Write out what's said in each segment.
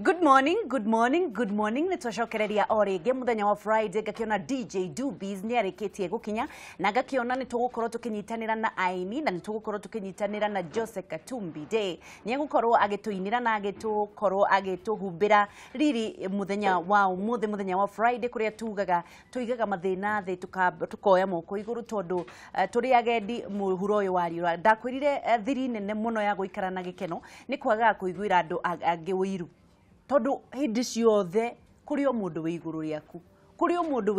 Good morning, good morning, good morning. Nitwacokereria orege muthenya wa Friday gakiona DJ Dubis ni areketie gukinya na gakiona nitugukorwo tukinyitanira na aini na nitugukorwo tukinyitanira na Jose Katumbi Day. Ni gukorwo agituinira na agitukorwo agituhumbira riri muthenya wa muthenya wa Friday kuria tuigaga mathina the tukoya moko iguru tondu turi agendi muhuro uyu wariura ndakwirire thiri nene muno ya guikara na gikeno ni kwaga kuiguira andu angi wiru tondu hindi ciothe kuri o mundu wi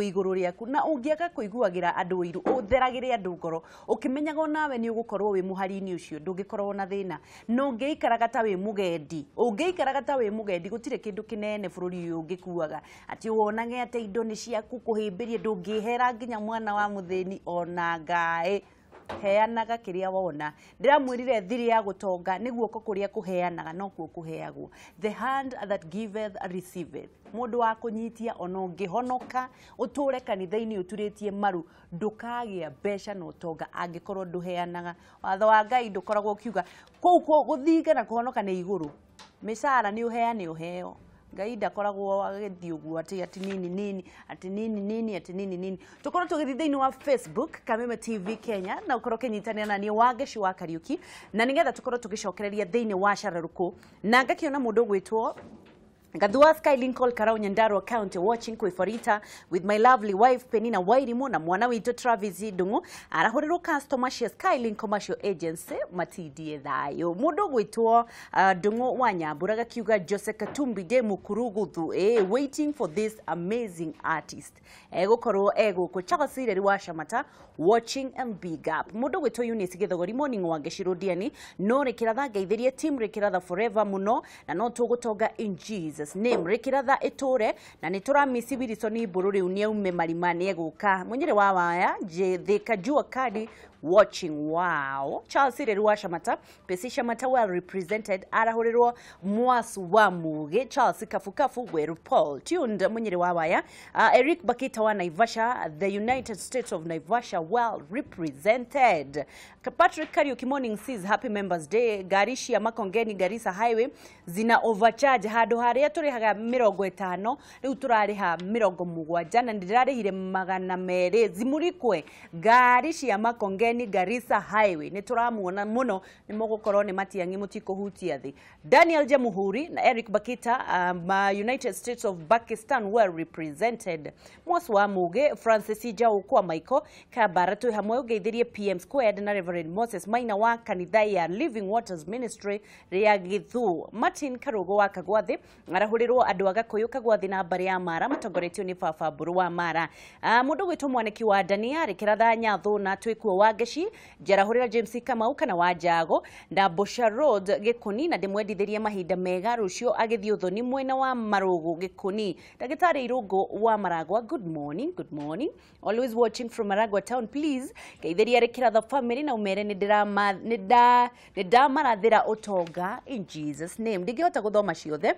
iguru riaku na ungiaga kuiguagira andu wiru utheragire andu ngoro ukimenyaga nawe ni ugukorwo wi muhari-ini ucio ndungikorwo na thina no ngeikaraga ta wi mugendi gutire kindu kinene bururi uyu ungikuaga ati wonage ate indo ni ciaku kuhimbirie ndungihera nginya mwana wa muthini ona ngae heanaga kiria wona ndiramwirire thiri ya gutonga ni guoko kuria kuheanaga no kuo kuheagwo the hand that giveth receiveth mundu wa kunyitia ona ungihonoka uture kanitha-ini uturitie maru ndukagia mbeca no tonga angikorwo nduheanaga watho wa Ngai ndukoragwo kiuga kou guthinga na kuhonoka ni iguru misara ni uheane uheo Ngai ndakoragwo agithii uguo ati nini tukorwo tugithithaini wa Facebook Kameme TV Kenya na ukorwo kinyitanira na ni Wangeci wa Kariuki na nigetha tukorwo tugicokereria thiini wa Cararuku na ngakiona mundu gwitwo Gadua Sky Lincoln Karau Nyandarua County watching Kwiforita with my lovely wife Penina Wairimu na mwana wito Travis Dungu arahuriro customer cia Sky Link Commercial Agency matidie thayo mundu gwitwo Dungu wa Nyambura gakiuga Jose Katumbi Day mukuruguthu waiting for this amazing artist gukorwo guko Charles wa Shamata watching and big up mundu gwitwo Eunice Githogori morning Wangeci Rodiani no rekiratha ngeithirie team rekiratha forever muno na no tugutonga in Jesus name rekiratha iture na nituramisi Wilson bururi unia ume marimani eguka munyire wa waya je thika jua kadi watching wow Charles wa Shamata Pesi Shamata well represented arahurirwo mwasu wa muge Charles kafukafu weru Paul tuned munyire wa waya Eric Bakita wa Naivasha the United States of Naivasha well represented Patrick Kariuki morning says happy members day garishi ya Makongeni Garissa highway zina overcharge hado haria turihaga 50 riu turariha 70 na ndirarihire 200 zimurikwe garishi ya Makongeni Garissa highway ni turamuona muno ni mugukorwo ni matiangi mutikuhutia thi Daniel Jamuhuri na Eric Bakita United States of Pakistan well represented mwasu wa muge Francis Jau kwa Michael Kabaratu hamwe ugeithirie PM Squared na Reverend Moses Maina wa kanitha ya Living Waters Ministry ria Githu Martin Karugo wa Kagwathi arahurirwo andu agakuyu Kagwathi na bari ya Mara matongoretio ni Baba Buru wa Mara mundu gwitwo mwaniki wa Dania rekiratha Nyathu na twikuo Wangeci jarahurira James Kamau kana wa Jago na Bosha Road Gikuni na ndimwendithirie mahinda mega rucio agithii uthoni mwena wa Marugu Gikuni ndagitari Irungu wa Maragwa good morning always watching from Maragwa town please geithiria rekiratha family na umere ni marathira utonga in Jesus name ndigihota guthoma ciothe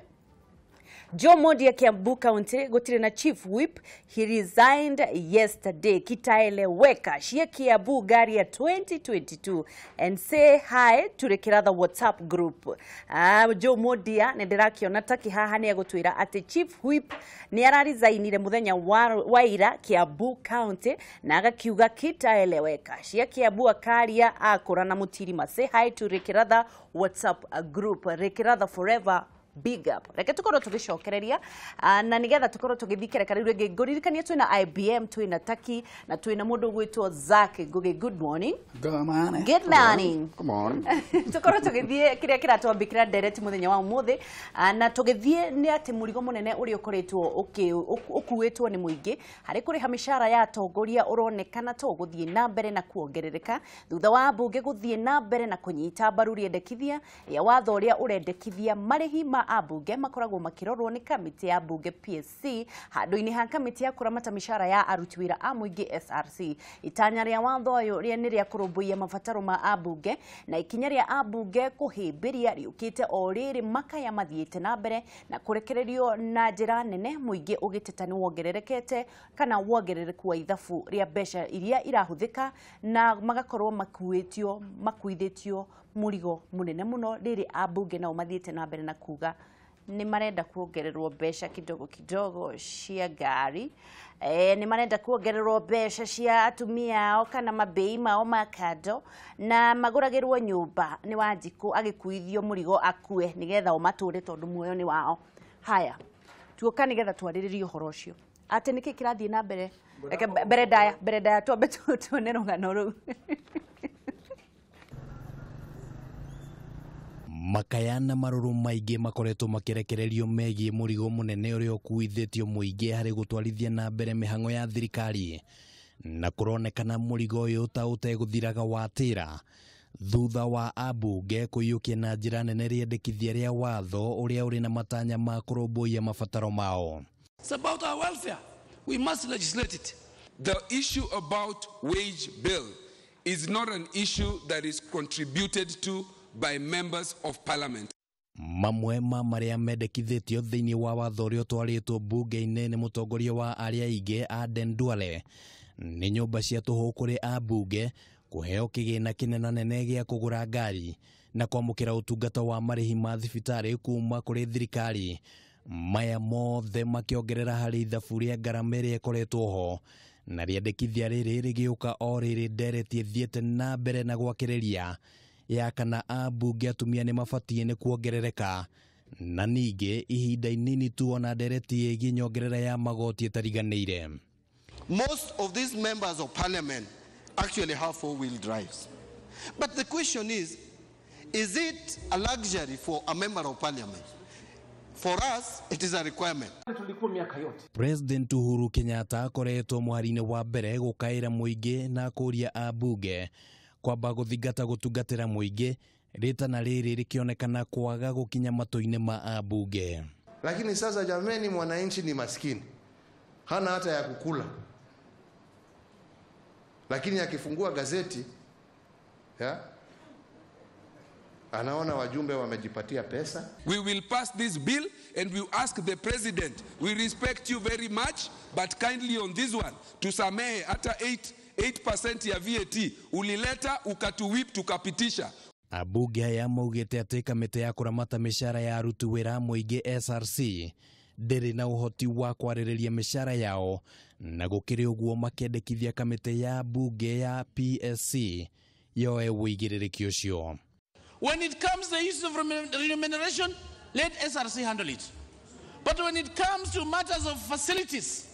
Joe Modi Kiambu County gutire na chief whip he resigned yesterday kitaeleweka shia Kiambu gari ya 2022 and say hi to the WhatsApp group Joe Modi ne ndirakiona taki haha ni agutwira ati chief whip ni araresignire muthenya waira Kiambu County na agakiuga kitaeleweka shia Kiambu akaria akora na mutirima say hi to the WhatsApp group Rekiratha forever big up reke tukorwo tugicokereria na nigetha tukorwo tugithikira kariru ngi nguririkania twina IBM twina Taki na twina mundu gwitwo Zach Ngugi good morning good morning tukorwo tugithie kiria kiratwambikira direct muthenya wa umuthi na tugithie ni ati murigo munene uri ukoretwo ukuwetwo ni muingi hari kuri hamishara ya atongoria uronekana to guthie na mbere na kuongerereka thutha wa bunge guthie na mbere na kunyita mbaru riendekithia ya watho uria urendekithia marihi abunge makoragwo makirorwo ni kamiti ya bunge PSC handu-ini ha kamiti ya kuramata mishara ya aruti wira a muingi SRC itanya ria watho uyu ria ni ria kurumbuia mabataro ma abunge na ikinya ria abunge kuhimbiria riukite o riri makaya mathiete na mbere na kurekererio na njira nene muingi ugiteta ni wongererekete kana wongerereku wa ithabu ria mbeca iria irahuthika na magakorwo makuithitio murigo munene muno riri abunge na umathiete na mbere na kuga ni marenda kuongererwo mbeca kidogo kidogo cia ngari. Ni marenda kuongererwo mbeca cia atumia ao kana mabei mao makando na maguragirwo nyumba ni Wanjiku agikuithio murigo akue nigetha umature tondu muoyo ni wao. Haya tuoka nigetha twariririe uhoro ucio ati niki kirathie na mbere mbere daya twambe tuone rugano ru. Makaya na maruru maingĩ makoretwo makirekererio megie murigo munene uria ukuithĩtio muingĩ harĩ gutwarithia na mbere mihango ya thirikari na kuronekana murigo uyu ta uteguthiraga watĩra thutha wa ambunge kũiyũkia na njĩra nene rĩendekithia rĩa watho uria uri na matanya ma kũrũmbũiya mabataro mao. It's about our welfare. We must legislate it. The issue about wage bill is not an issue that is contributed to by members of parliament. Mamwe ma maria mendekithĩtio thĩinĩ wa watho ũrĩa ũtwarĩtwo mbunge-inĩ nĩ mũtongoria wa arĩa aingĩ Aden Duale nĩ nyũmba cia tũhũ kũrĩ ambunge kũheo kĩgĩna kĩnenanene gĩa kũgũra ngari na kwamũkĩra ũtungata wa marĩhi ma thibitarĩ kuma kũrĩ thirikari. Maya mothe makĩongerera harĩ ithabu rĩa ngarama ĩrĩa ĩkoretwo ho na rĩendekithia rĩrĩ rĩgĩũka o rĩrĩ nderetie thiĩte na mbere na gwakĩrĩria ya kana ambunge atumia nĩ mabatie nĩ kuongerereka na ningĩ ihinda inini tu ona ndereti ĩgiĩ nyongerera ya magoti ĩtariganĩire. Most of these members of parliament actually have four-wheel drives. But the question is it a luxury for a member of parliament? For us, it is a requirement. President Uhuru Kenyatta akoretwo mũhari-inĩ wa mbere gũkaĩra mũingĩ na kũria ambunge kwamba gũthingata gũtungatĩra mũingĩ rĩtana rĩrĩ rĩkĩonekana kwaga gũkinya matũ-inĩ ma ambunge. Lakini sasa jameni, mwananchi ni maskini, hana hata ya kukula, lakini akifungua gazeti anaona wajumbe wamejipatia pesa. We will pass this bill and we ask the president, we respect you very much, but kindly on this one tusamehe hata 8% ya VAT ulileta ukatuwip tukapitisha. Ambunge aya maugĩte atĩ kamĩtĩ ya kũramata mĩcara ya aruti wĩra mũingĩ SRC ndĩrĩ na ũhoti wa kwarĩrĩria mĩcara yao na gũkĩrĩ ũguo makĩendekithia kamĩtĩ ya bunge ya PSC yoe wĩigĩrĩrĩki ũcio. When it comes to the issue of remuneration, let SRC handle it. But when it comes to matters of facilities,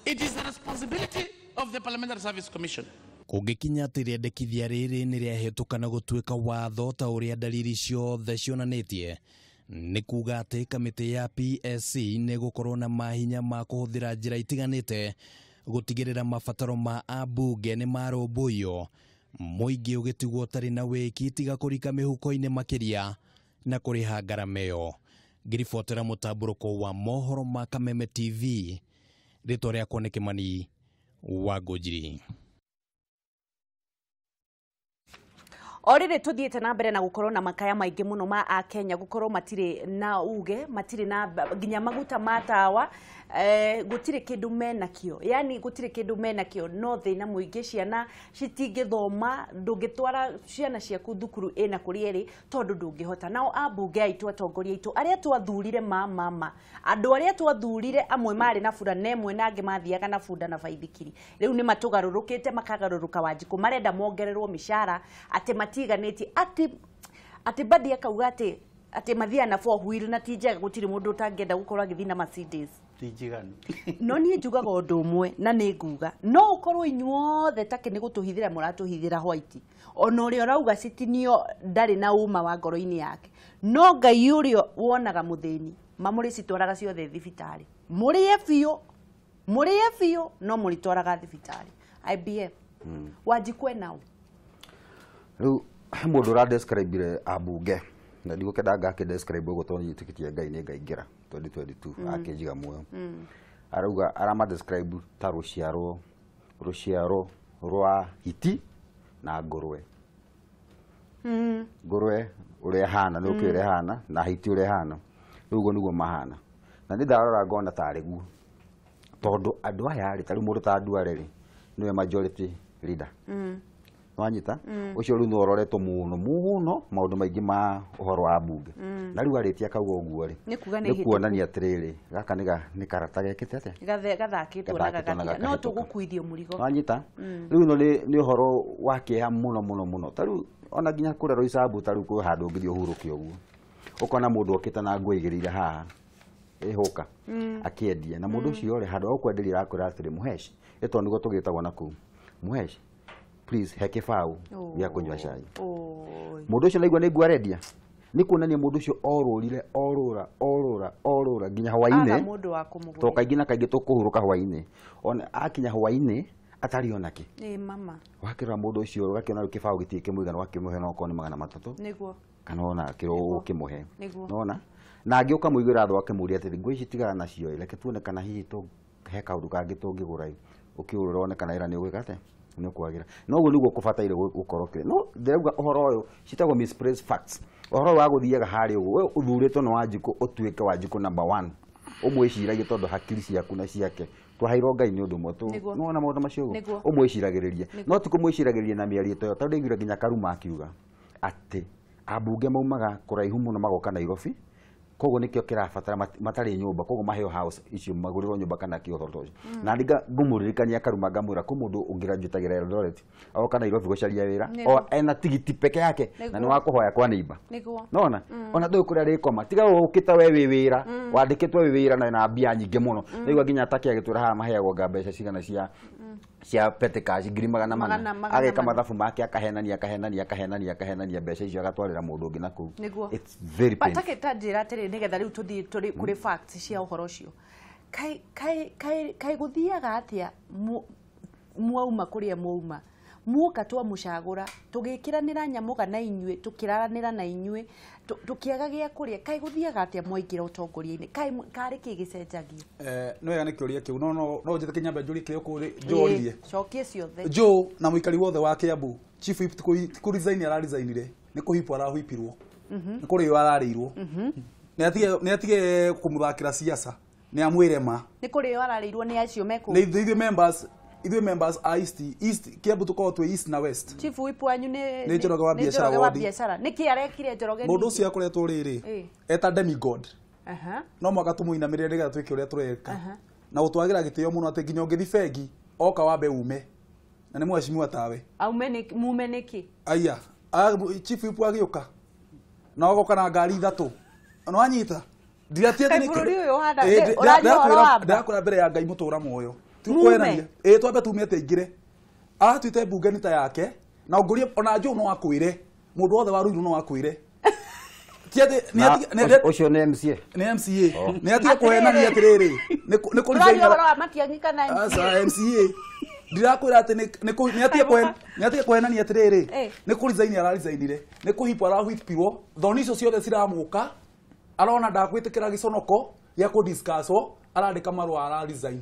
it is the responsibility of the Parliamentary Service Commission. Kũngĩkinya atĩ rĩendekithia rĩrĩ nĩ rĩahetũkana gũtuĩka watho ta ũrĩa dalili ciothe cionanĩtie, nĩ kuga atĩ kamĩtĩ ya PSC nĩ gũkorwo na mahinya ma kũhũthĩra njĩra itiganĩte gũtigĩrĩra mabataro ma ambunge nĩ marũmbũiyo, mũingĩ ũgĩtigwo ũtarĩ na wĩki tiga kũrika mĩhuko-inĩ makĩria na kũrĩha ngarama ĩyo. Ngĩribotera mũtambũrũko wa mohoro ma Kameme TV, rĩtwa rĩakwa nĩ Kĩmani wa Ngũnjiri. Orire tuthiete na mbere na gukorwo na makaya maingĩ muno ma a Kenya gukorwo matire na uge, matire na ginya maguta matawa, gutire kindu menakio, yani gutire kindu menakio, no thina muingĩ ciana citingĩthoma, ndũngĩtwara ciana ciaku thukuru ina kũrĩa tondu ndũngĩhota. Nao ambunge aitu atongoria aitu aria twathurire mama andu aria twathurire amwe mari na bura nemwe na angĩ mathiaga na bunda na baithikiri, riu ni matugarurukite makagaruruka Wanjiku marenda mongererwo mishara ati matiganĩtie ati badi akauga ati mathia na four wheel na tijega gutiri mundu utangenda gukorwo agithii na Mercedes tijiganu. No nie njugaga undu umwe na nĩ nguga no ukorwo inyuothe take nĩ gutuhithira muratuhithira white ona uria urauga citinio ndari na uma wa ngoro-ini yake, no Ngai uria wonaga muthĩni mamuri citwaraga ciothe thibitari murie biũ no muritwaraga thibitari IBF Wanjiku nao riu mundu ra describe ambunge na ndigukenda ngake describe ugo tonyi tikitie Ngai nĩ ngaingĩra 2022 akejiga muoyo arauga arama describe ta ruciaro rwa hiti na ngũrwe. Ngũrwe uria hana no kire hana na hiti uria hana rugo niguo mahana na nĩ ndarora ngona tarĩ guo tondu andu aya ari tari mundu ta Duale niwe majority leader wanyita ucio riu no roretwo muno maundu maingi ma uhoro wa bunge na riu aritia kauga uguo ri ni kuonania atiriri gaka ni karata gekite ate gathakitwo na gagatia no tugukuithio murigo wanyita riu no ni uhoro wa kieha muno tariu ona ginya kurero isabu tariu ku handu ngithi uhuruke uguo ukona mundu okita na nguo igirire haha ihuka akiendia na mundu ucio ri handu okwenderia akwira atiri muheshi eto nigo tugitagwo naku muheshi please heke fau ya kunywa cai mundu ucio naigua nigua rendia ni kuonania mundu ucio orurire orura ginya hwaine to kaingina kaingi tukuhuruka hwaine ona akinya hwaine atari onaki mama wakira mundu ucio gakiona kibao gitike muigana wakimuhe no koni 300 niguo kana ona kiro ukimuhe nona na angiuka muigira tho akimuria atiri ngui citigara nacio reke tuone kana hihi tu he kaundu kangi tungigura ukiurura one kana ira ni ugikate ni kwagira no guo niguo kubataire gukorokire no ndeuga uhoro uyu citagwo misplaced facts uhoro wa guthiaga hari uguo we uthuritwo no wanjiku utuike wanjiku number 1 umwiciragie tondu hakiri ciaku na ciake twahairwo Ngai ni undu mwetu no na maundu macio umwiciragiriria no ti kumwiciragiriria na miario toyo tondu igire ginya Karuma akiuga ati ambunge maumaga kuraihu muno magoka Nairobi kogo nikio kirabatara matari nyumba kogo maheo house icio maguriro nyumba kana kiothorto na ndiga ngumuririkania Karuma ngamwira ko mundu ungirajutagira Eldoret au kana Nairobi gucaria wira o ena tigiti peke yake na ni wakuhoya kwa neiba nona ona ndu kuria rikoma tiga ukita we wira wandikitwe wira na mbia nyingi muno nigwa ginya atakia gitura ha maheagwo mbeca cigana cia petekaji ngiri magana ageka mathabu make akahenania mbeca icio agatwarira mundu ungi naku it's very painful patake tajira tiri nigetha riu tuthi turi kuri facts cia uhoro ucio kai guthiaga atia mwauma kuria mwauma muka twa mucagura tugikiranira nyamuga na inyue tukiraranira na inyue tukiaga gia kuria kai guthiaga atia mwaingira utongoria-ini kai kari kigicenjagio no ya nikiuria kiu no njete kinyambe njuri kio kuri njorie cokie ciothe jo na muikari wothe wa Kiambu chief whip ku resign ara resignire ni kuhipwa arahipirwo ni kuri ararirwo ni atige kumuthakira siasa ni amwire ma ni kuri ararirwo ni acio meko ni ithuĩ members a east Kiambu tukorwo twi east na west chief whip wanyu ni njoroge wa biashara niki arekire njoroge mundu ucio akoretwo riri eta demigod no mwaka tumuinamirire nigetha twike uria tureka na utwagira gitio muno ati nginya ngithi bengi oka wambe ume na ni mweshimiwa tawe mume niki aya chief whip agiuka na ogoka na ngari ithatu no anyita ndiratia ni bũrũri ũyũ handa ndakora mbere ya Ngai mutura moyo tukwenania twambe tumie teingire atwite bunge nita yake na ngurie ona nju no akwire mundu wothe wa ruiru no akwire tiende ucio ni MCA ni atia kuhenania atiriri ni kulizaina wala matiangika na MCA ndirakwira ati ni atia kuhenania atiriri ni kulizaina aralizainire ni kuhipwa arahipirwo thoni icio ciothe ciramuka arona ndakwitikira giconoko ya ku discusswo arandika marwa aralizaina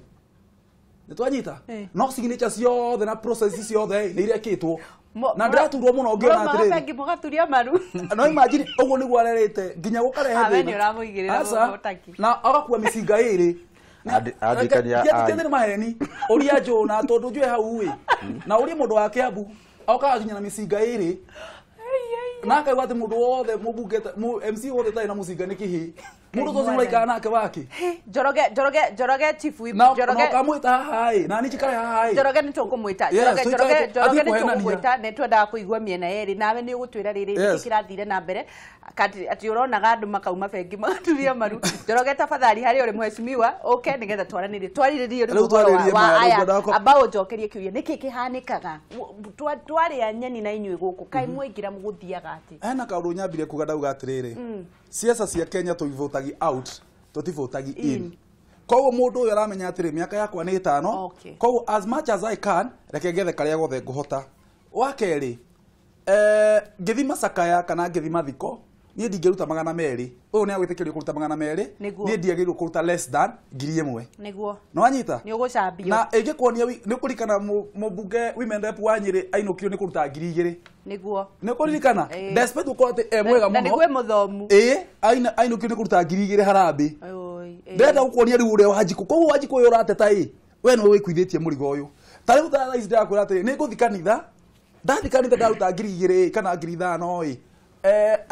nitwanyita no signature ciothe na process ciothe ni irekitwo na ndiraturwo muno ngiona atiriri bengi mugaturia maru no imagine uguo niguo arerete nginya gukarehe thina ni uramuigirira mutaki na agakuwa micinga iri andikania tendere maheni uria jona tondu njwe hau wi na uria mundu wa Kiambu auka nginya na micinga iri na kai wate mundu wothe mubungeta MC wothe tai na mucinga ni kihi mundu tozi muraikana nake wake Njoroge chief whip Njoroge no kamwita hai na ni chikare hai Njoroge ni tukumwita Njoroge ni tukumwita ne twenda kuigua miena yeri nawe ni ugutwira riri kirathire na mbere ati uronaga andu makauma bengi magaturia maru Njoroge tafadhali hari uri mheshimiwa okay nigetha twariririe wa aya ambao njokerie kiuria niki kihanikaga twaria nyeni na inyui guku kai mwingira muguthiaga ati ena kaundu nyambire kuga ndauga atiriri siasa cia Kenya tuivotagi out tutivotagi in koguo mundu uyu aramenya atiri miaka yakwa ni 5 koguo as much as I can reke gethe karia gothe nguhota wa keri ngithi macakaya kana ngithi mathiko ni ndingiruta 200 uyu ni agwitikirio kuruta 200 ni ndiagirwo kuruta less than 1000 niguo no anyita ni ugucambio na ingikuonia ni kurikana mubunge women rep wa Nyeri ainukio ni kuruta 2000 niguo ni kuririkana despite ukote mwega muno na nigwe muthomu ainukio ni kuruta 2000 harambi ndenda gukuonia riu uria Wanjiku koguo Wanjiku uyu urateta we no wikuithitie murigo uyu tari utara ici ndakwira atiri ni nguthi kanitha ndathi kanitha ndaruta 2,000 kana 5,000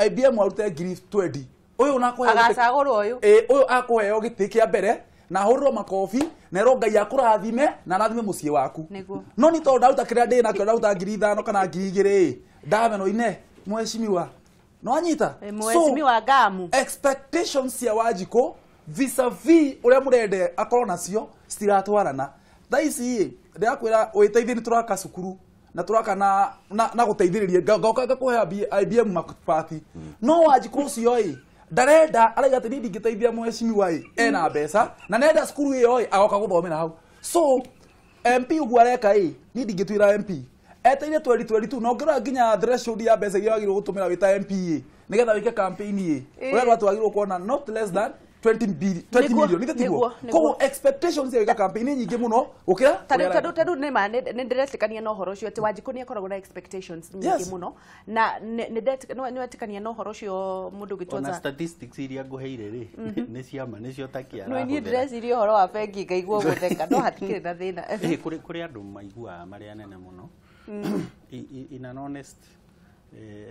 IBM arute 20,000 uyu nakuhe agacagurwo uyu uyu akuheo giti kia mbere na huriro makofi na ro Ngai akurathime na rathime mucii waku no ni to ndaruta kiria ndi nakio ndaruta 5,000 kana 2,000 ndameno ine mweshimiwa no anyita mweshimiwa gamu expectations cia Wanjiku vis-a-vis uria murende akorwo nacio stiratwarana thaici ndakwira witeithie ni turaka cukuru na turaka na guteithiriria ngoka ngakuhe IBM makupati no Wanjiku ucio ndarenda araiga ati nindi ngiteithia mweshimiwa ena mbeca na nenda cukuru iyo agoka guthomera hau so MP ugu areka nindi ngitwira MP eteire 2022 no ngirora nginya threshold ya mbeca iria wagirwo gutumira wita MP nigetha wike campaign uria rwatwagirwo kuona not less than 20 million nithe tiguo ko expectations ya wika campaign nyingi muno ukira tadu ni ndiretikania no horo cio ati Wanjiku ni akoragwo na expectations nyingi muno na ni wetikania no horo cio mundu gitwaza na statistics iria nguheire ri ni ciama ni cio takia no ni ndreciria horo wa bengi ngaigua gutheka no hatikire na thina kuri andu maigua mari anene muno in an honest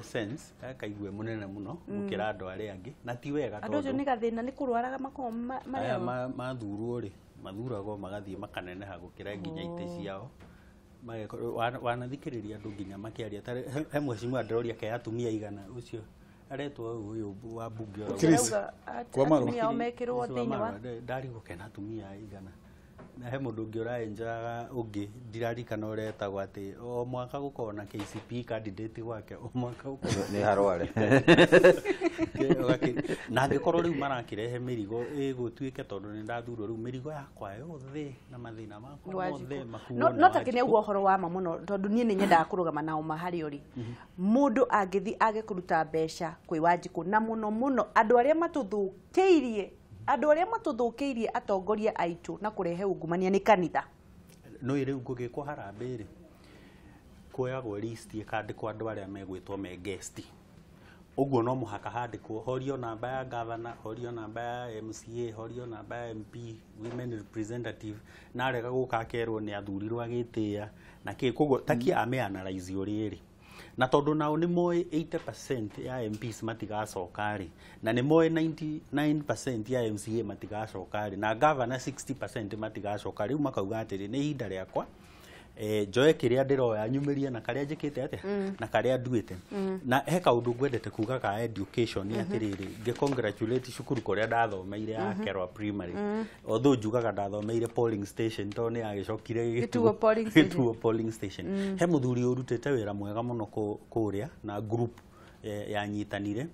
sense akaigwe munene muno ukira andu ari angi na ti wega tondu andu ni gathina ni kurwaraga makoma aya mathurwo ri mathuragwo magathie makaneneha gukira nginya ite ciao wanathikiriria andu nginya makiaria he mwecimu andoria ke atumia igana ucio aretwo uyu wa bunge kwa maru atumia omekirwo thiini wa ndari gukena atumia igana na he mundu ngi uraenjaga ungi ndirarikana uretagwo ati o mwaka gukorwo na KCP candidate wake o mwaka gukorwo ni harware na angikorwo riu marakirehe mirigo igutuike tondu ni ndathurwo riu mirigo yakwa yothe na mathina makwa mothe makuona no takine uguo horo wa ma muno tondu nie ni nyendaga kurugama nao mahari uri mundu angithi age kuruta mbeca kwi Wanjiku na muno andu aria matuthukeirie andu aria matuthukeirie atongoria aitu na kurehe ungumania ni kanitha no ire ngugikwo harambiri kuoyagwo list ikandikwo andu aria megwitwo me guest uguo no muhaka handikwo horio namba ya governor horio namba ya MCA horio namba ya MP women representative na arega guka akerwo ni athurirwo agitia na kiguo takia ame analyze uri na tondu nao ni moe 80% ya MPs matigacokari na ni moe 99% ya MCA matigacokari na governor 60% matigacokari riu makauga atiri ni hinda riakwa joe kiria ndiroya nyumirie na karia njikite atia na karia nduite na he kaundu ngwendete kuga ka education ni atiriri nge congratulate cukuru kuria ndathomeire akerwa primary although njugaga ndathomeire polling station to ni agicokire gituo polling station he muthuri urutite wira mwega muno kuria na group ya nyitanire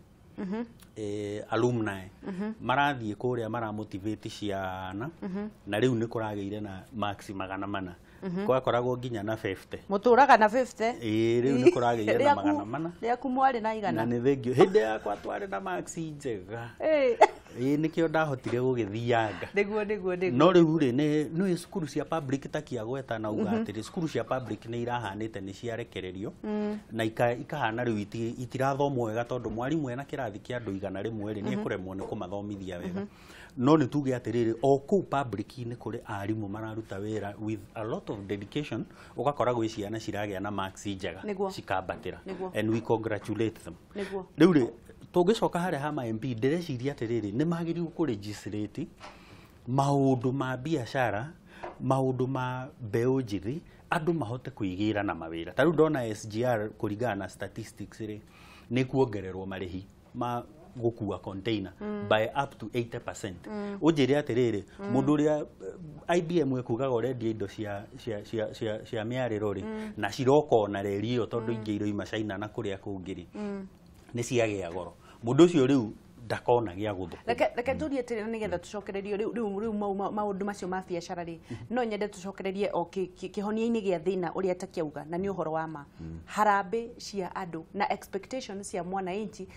alumni marathie kuria maramotivate ciana na riu ni kurageire na max 400 kwa koragwo nginya na 50 muturaga na 50 riu ni kurageire na 400 riaku mwari na igana na ni thengio hindi yakwa twari na max njega nikio ndahotire gugithianga niguo no riu ri ni cukuru cia public takia gweta na uga atiri cukuru cia public ni irahanite ni ciarekererio na ikahana riu itirathomwo wega tondu mwarimu ena kirathi kia andu igana rimwe ri ni kuremwo ni kumathomithia wega no ni tuge atiriri o ku public ni kuri arimu mararuta wira with a lot of dedication ugakora gwi ciana ciragea na marks njega cikambatira and we congratulate them riu ri tungicoka hare hama MP ndireciria atiriri ni magiriu ku registrate maundu ma biashara maundu ma mbeu njithi andu mahote kuigira na mawira taru ndona SGR kuringana na statistics ri ni kuongererwo marihi ma gukua container by up to 80%. Ujire atiriri mundu ria IBM ekugaga already indo cia miariro ri na ciroko na rerio tondu ingi iroima China na kuria kungiri ni ciagea goro mundu ucio riu ndakona gia guthu reke turie tiri nigetha tucokererio riu maundu macio ma biashara ri no nyende tucokererie o kihonia-ini gia thina uria takiauga na ni uhoro wa ma harambe cia andu na expectations cia mwananchi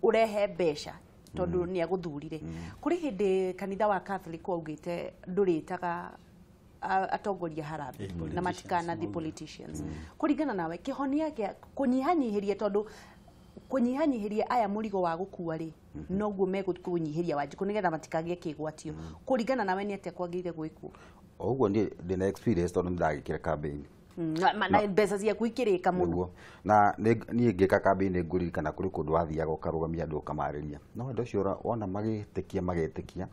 urehe mbeca tondu ni aguthurire kuri hindi kanitha wa Catholic waugite nduritaga atongoria harambe na matikana the politicians kuringana nawe kihonia gia kunyihanyihiria tondu kunyihanyihiria aya murigo wa gukua ri noguo megunyihiria Wanjiku nigetha matikagie kigwatio kuringana nawe ni atia kwagire gwikwo oguo ndi na experience tondu ndagikira campaign na mbeca cia kuikirika muno na ni ngika campaign nguri kana kuri kundu wathiaga ukarugamia andu ukamariria no andu cio wona magetikia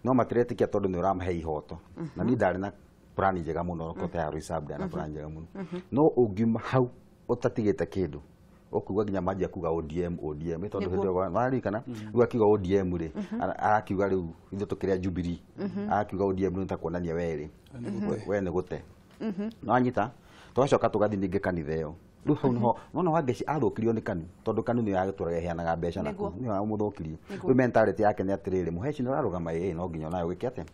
no matiretikia tondu ni uramahe ihoto na ni ndari na plan njega muno ko tayari reserve na plan njega muno no ungiuma hau utatigite kindu okuga nginya manjia kuga ODM tondu hindi wari kana riu akiuga ODM ri akiuga riu ithu tukiria Jubilee akiuga ODM ni takuonania weri we ni gute no anyita twacoka tugathi ninge kanitha iyo riu hau no nona wangeci athukirio ni kanu tondu kanu ni yagituraga heanaga mbeca na ni amuthukirie riu mentality yake ni atiriri muheci ni ararugama no nginya nayo wike atia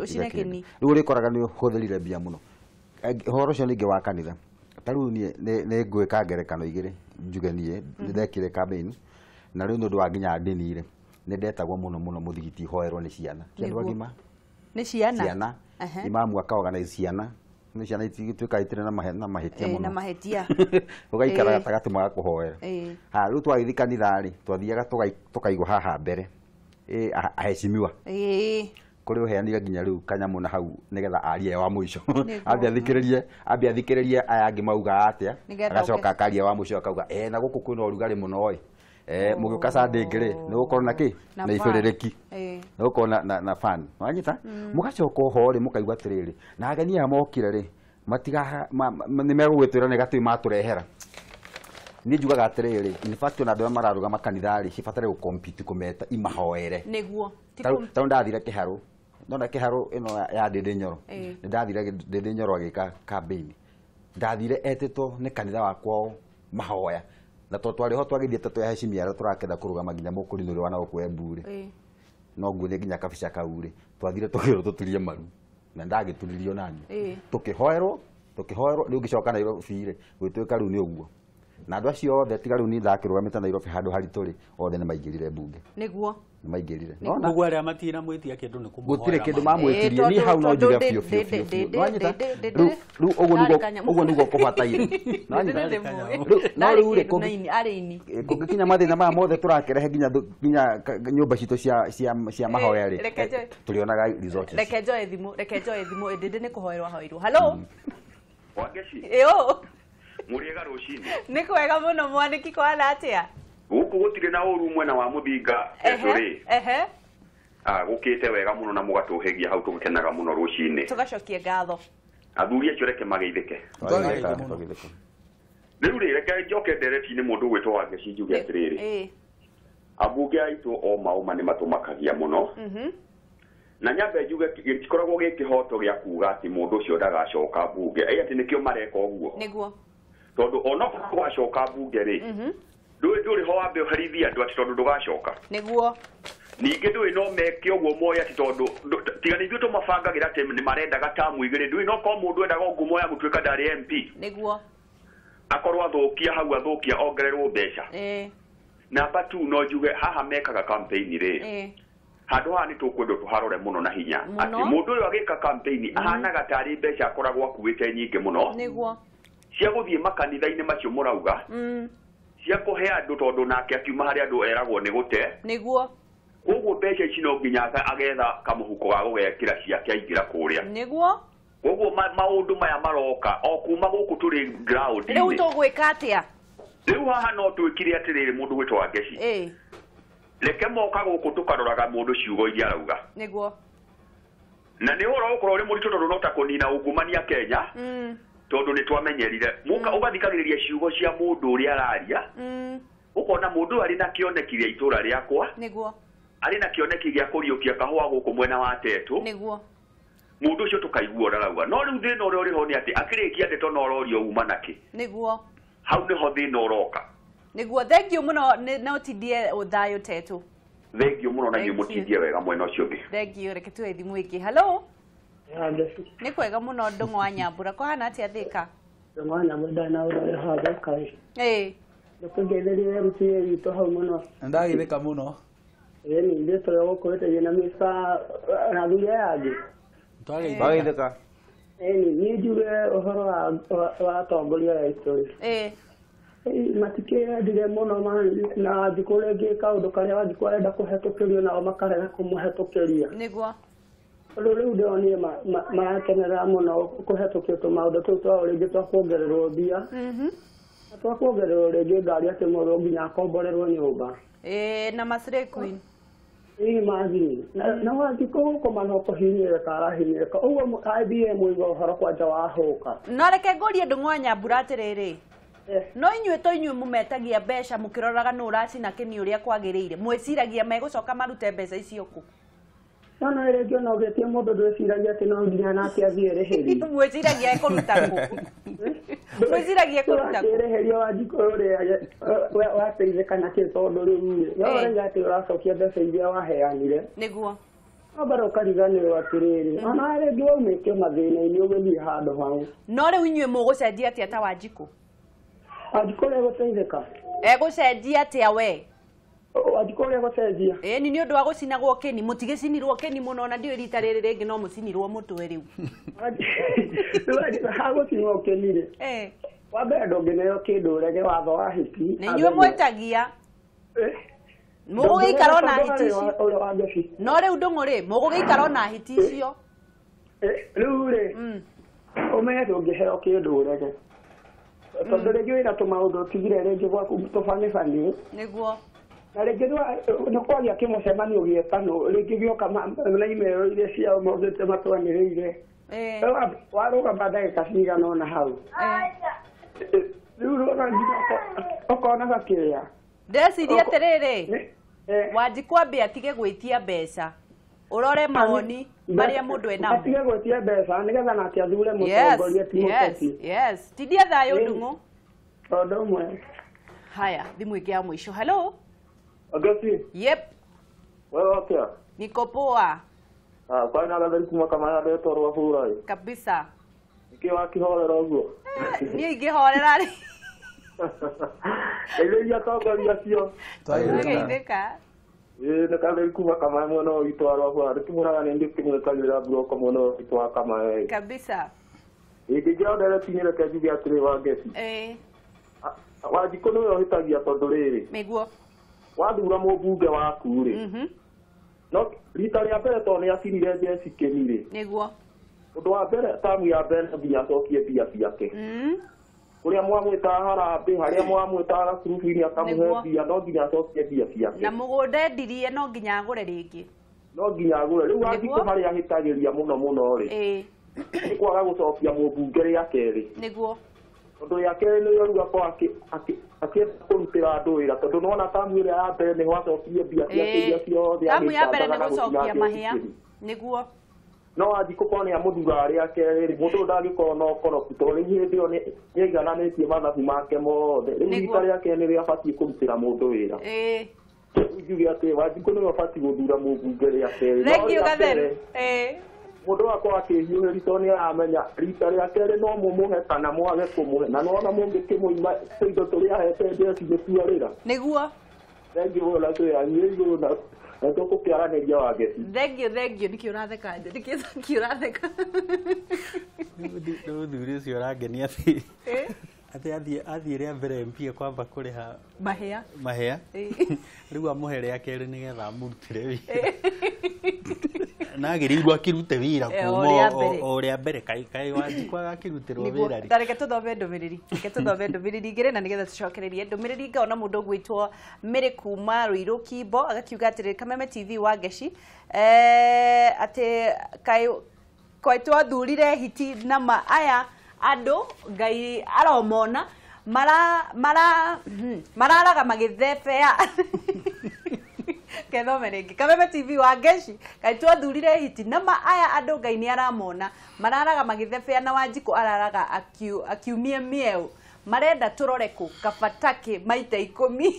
ucinekeni riu rikoraga ni huthirire mbia muno horo cio ninge wa kanitha taru ni ngwika ngerekano igiri njuge nie ndekire campaign na riu ndu wa nginya ndinire ni ndetagwo muno muthigiti hoerwo ni ciana kindu agima ni ciana imamu akaorganize ciana ni ciana itituika itire na mahetia muno na mahetia ugaikara gatagati mwa kuhoera riu twagithi kanithari twathiaga tukaigwa haha mbere aheshimiwa kuri uheanire nginya riu kanyamu na hau nigetha arie wa muico ambia thikiririe aya angi mauga atia agacoka akaria wa muico akauga na guku kwina urugari muno mugiuka Sunday ngiri ni gukorwo na ki na ibeririki ni gukorwo na fan wanyita mugacoka ho ri mukaigwa atiriri na ageni aya mokire ri matiga ni megugwitwira ni gatwi maturehera ni njugaga atiriri in fact na andu mararuga makanithari cibatare gukompete kumeta imahoere niguo tau ndathire kiharo ndona kiharo ino ya Ndindi Nyoro ndathire Ndindi Nyoro agika campaign ndathire etito ni kanitha wakwa mahoya na twari ho twagithiete twaheshimia ara turakenda kurugama nginya mukuri nuri wana okwe mbure no ngune nginya kabica kauri twathire tukiro tuturie maru na ndagituririo nani tukihoerwo riu ngicoka Nairobi ire gwitwika riu ni uguo na andu acio othe tiga riu ni ndakirugamite Nairobi handu harituri othe ni maingirire bunge niguo ni maingirire no guo aria matina mwitia kindu ni kumuhoera gutire kindu mamwitirie ni hau no njuga fio riu uguo niguo kubataire no riu ri kungikinya mathina maya mothe turakerehe nginya nyumba citu cia mahoya ri turionaga resort reke njoe thimu Ndindi ni kuhoerwa hoirwo hello wangeci muriega rucini ni kwega muno mwaniki kwana atia guku gutire na uru mwena wa muthinga eturi gukite wega muno na mugatuhegia hau tugukenaga muno rucini tugacokie ngatho athuri acio reke mageithike riu reke njoke ndereti-ini mundu gwitwo wangeci njuge atiriri ambunge aitu oma ni matumakagia muno na nyambe njuge gitikoragwo gikihoto gia kuga ati mundu ucio ndagacoka mbunge ati nikio mareka uguo niguo tondu ona kwacoka mbunge ri nduri ho wambe uherithia andu ati tondu ndugacoka niguo ningi ndui no meke uguo moya ati tondu tiga nithu tumabangagira ati ni marendaga tamu igiri ndui no ko mundu endaga ngumoya gutwika ndari MP niguo akorwo athukia hau athukia ongererwo mbeca namba 2 no njuge haha mekaga campaign ri handu haha ni tukwenda tuharore muno na hinya ati mundu uyu agika campaign ahanaga tari mbeca akoragwo akuite nyingi muno niguo cia guthie makanitha-ini macio murauga cia kuhe andu tondu nake akiuma hari andu eragwo ni gute niguo koguo mbeca ici no nginya agetha kamuhuko ga gugekira ciake aingira kuria niguo koguo maundu maya maroka o kuma guku turi ground riu tugwika atia riu haha no twikire atiriri mundu gwitwo wangeci reke moka guku tukaroraga mundu ciugo iria arauga niguo na ni horo ukorwo uri muritu tondu no ta kunina ungumania Kenya tondu ni twamenyerire muka ugathikagiriria ciugo cia mundu uria araria ukona mundu ari na kioneki ria itura riakwa niguo ari na kioneki gia kuriukia kahua guku mwena wa tetu niguo mundu ucio tukaigua ndarauga no riu thina uria uri ho ni ati akirikia ndeto no rorio uma naki niguo hau ni ho thina uroka niguo thengiu muno no tidie uthayo tetu thengiu muno na nyumutithie wega mwena ucio ngi thengiu reke tuwe thimu ingi hello ni kwega muno ndungu wa Nyambura ko hana atia thika ndungu wa Nyambura na uri hothe kai ndukugetherie rutie wito hau muno ndagithika muno ni ndi tore gukurite na misa na thuria yangi twagithika ni njuge uhoro wa tongoria ya history matikira ndire muno na thikure ngi kaundu karia wanjikwarenda kuhetukirio nao makarega kumuhetukiria niguo Rĩu ndĩronire marakenera mũno kũhetũkio tũmaũndũ tũu twao rĩngĩ twa kuongererwo mbia. Na twa kuongererwo rĩngĩ ngari atĩ mũndũ nginya akomborerwo nyũmba. Na Masrey Queen. Imagine. Na Wanjikũ gũkũ manoko hinyĩrĩka arahinyĩrĩka. Ũguo IBM ũiga ũhoro kwanja wahoka. No reke ngũrie ndũng'wa Nyambura atĩrĩrĩ. No inyuĩ mũmetagia mbeca mũkĩroraga nũ ũracina kĩni ũrĩa kwagĩrĩire. Mwĩciragia megũcoka marute mbeca icio kũ? No rĩngĩ no getie mũndũ ndwĩciragia atĩ no nginya nake athiĩ rĩhĩri. Mwĩciragia ekũruta kũ? Mwĩciragia ekũruta kũ? Rĩhĩrio Wanjikũ ũrĩa wateithĩka na kĩ tondũ rĩu no rĩngĩ atĩ ũracokia mbeca iria waheanire. Nĩguo. No bara ũkariganĩrwo atĩrĩrĩ. Ona rĩngĩ waumĩte mathĩna-inĩ ũgĩthiĩ handũ hau. No rĩu inyuĩ mũgũcenjia atĩa ta Wanjikũ? Wanjikũ ũrĩa gũteithĩka. Egũcenjia atĩa we? Wanjikũ ũrĩa gũcenjia. Ni nĩ ũndũ wa gũcinagwo kĩni, mũtigĩcinirwo kĩni mũno na ndiũĩ rita rĩrĩ rĩngĩ no mũcinirwo mũtwe rĩu. Hagũcinwo kĩni rĩ. Wa mbere ndũngĩneo kĩndũ urege watho wa hiti. Na inyuĩ mwĩtagia. Mũgũgĩikara na hiti icio. No rĩu ndũng'ũ-rĩ, mũgũgĩikara na hiti icio. Rĩu rĩ. Ũmenye ndũngĩheo kĩndũ urege. Tondũ rĩngĩ wĩna tũmaũndũ ũtigire rĩngĩ gwaku tũbanĩbanĩ. Nĩguo. Na rĩngĩ nĩ kwagĩa kĩmũcemanio gĩetano rĩngĩ gĩoka na imero iria ciao maugĩte matwanĩrĩire. Warũgama ndagĩka cigana ũna hau. Rĩu rũra nginya ũkona gakĩrĩa. Ndeciria atĩrĩrĩ. Wanjikũ ambe atige gwĩtia mbeca. Ũrore mawoni marĩa mũndũ enamo. Atige gwĩtia mbeca nĩgetha nake athure mũtongoria ti mũteti. Yes. Tidia thayũ ndung'ũ. Tondũ ũmwe. Haya, thimũ ĩngĩ ya mũico. Hello. Agati. Yep. Wewe wakia? Niko poa. Kwa nini agathari kuma kama ya ndeto rwa furai? Kabisa. Nikiwa kihorera uguo. Niĩ ingĩhorera rĩ. Ile tongoria cio. Twageithĩka. Nĩ kathari kuma kama mwana witũ arwa furai. Timuraga nĩ ndĩkĩmwĩkagĩra broko mwana witũ wa kama. Kabisa. Ingĩjondera tinyere kĩnjuge atĩrĩ wa ngeci. Wanjikũ nĩwe ũhĩtagia tondũ rĩrĩ. Nĩguo. Wathura mũmbunge waku rĩ. No rita rĩa mbere tondũ nĩ acinire njeci kĩni rĩ. Nĩguo. Ũndũ wa mbere tamu ya mbere nginya acokie mbia ciake. Kũrĩa mwamwĩta harambĩ harĩa mwamwĩta gakurubu-inĩ akamuhe mbia no nginya acokie mbia ciake. Na mũgũnda endirie no nginya agũre rĩngĩ. No nginya agũre. Rĩu Wanjikũ harĩa ahĩtagĩria mũno rĩ. Nĩ kwaga gũcokia mũmbunge rĩa kerĩ. Nĩguo. Ũndũ ya kerĩ nĩ rĩu akorwo akĩrutĩra andũ wĩra tondũ nĩwona tamu ĩrĩa ya mbere nĩ wacokirie mbia ciake iria ciothe. Tamu ya mbere nĩ gũcokia mahĩa. Nĩguo. No Wanjikũ korwo nĩ amuthura arĩa kerĩ rĩ mũndũ ndangĩkorwo na ũkoroku tondũ rĩu hĩndĩ ĩyo nĩ aigananĩtie mathabu make mothe. Rĩu rita rĩa kerĩ nĩrĩo abatiĩ kũrutĩra mũndũ wĩra. Njuge atĩ Wanjikũ nĩwe abatiĩ gũthura mũmbunge rĩa kerĩ. Thengiũ Gatheru. Mũndũ wakwa akĩhiũhĩri tondũ nĩ aramenya rita rĩa kerĩ no mũmũhe kana mwage kũmũhe na nĩwona mũngĩkĩmũima indo tũrĩa ahete njeci gĩtuarĩra. Nĩguo. Thengiũ mũno twĩanire igũrũ na tũkũkĩaranĩria wa ngeci. Thengiũ nĩkĩo ũratheka nĩkĩo ũratheka. Rĩu thuri ũcio ũrangenia atĩ athiĩ rĩa mbere MP kwamba kũrĩha mahĩa rĩu amũhe rĩa kerĩ nĩgetha amũrutĩre wĩra na agĩrĩirwo akĩrute wĩra kuma o rĩa mbere kaĩ Wanjikũ agakĩrutĩrwo wĩra rĩ. Reke tũthome ndũmĩrĩri igĩrĩ na nĩgetha tũcokererie ndũmĩrĩri ngaona mũndũ ũgwĩtwo Mĩrĩ kuma Rũirũ Kimbo agakiuga atĩrĩrĩ Kameme TV wa Ngeci atĩ kaĩ twathurire hiti na aya andũ Ngai aromona mararaga magĩthebea kethome rĩngĩ Kameme TV wa Ngeci kaĩ twathurire hiti na aya andũ Ngai nĩ aramona mararaga magĩthebea na Wanjikũ araraga akiumie mĩeo marenda tũrore kũ Kabatake maita 10.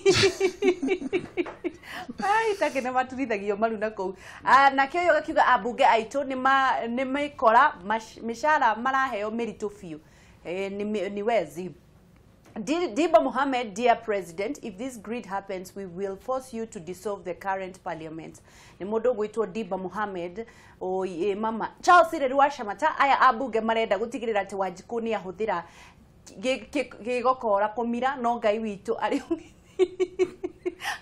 Ai takĩ nĩ maturithagio maru na kũu. Nake ũyũ agakiuga ambunge aitũ nĩ maikora mĩcara maraheo mĩritũ biũ. Ni wezi. Diba Mohammed, dear President, if this greed happens, we will force you to dissolve the current parliament. Ni mũndũ gwĩtwo Diba Mohammed, mama Charles Riruwa Shamata, aya ambunge marenda gũtigĩrĩra atĩ Wanjikũ nĩ ahũthĩra gĩgokora kũmira no Ngai witũ arĩ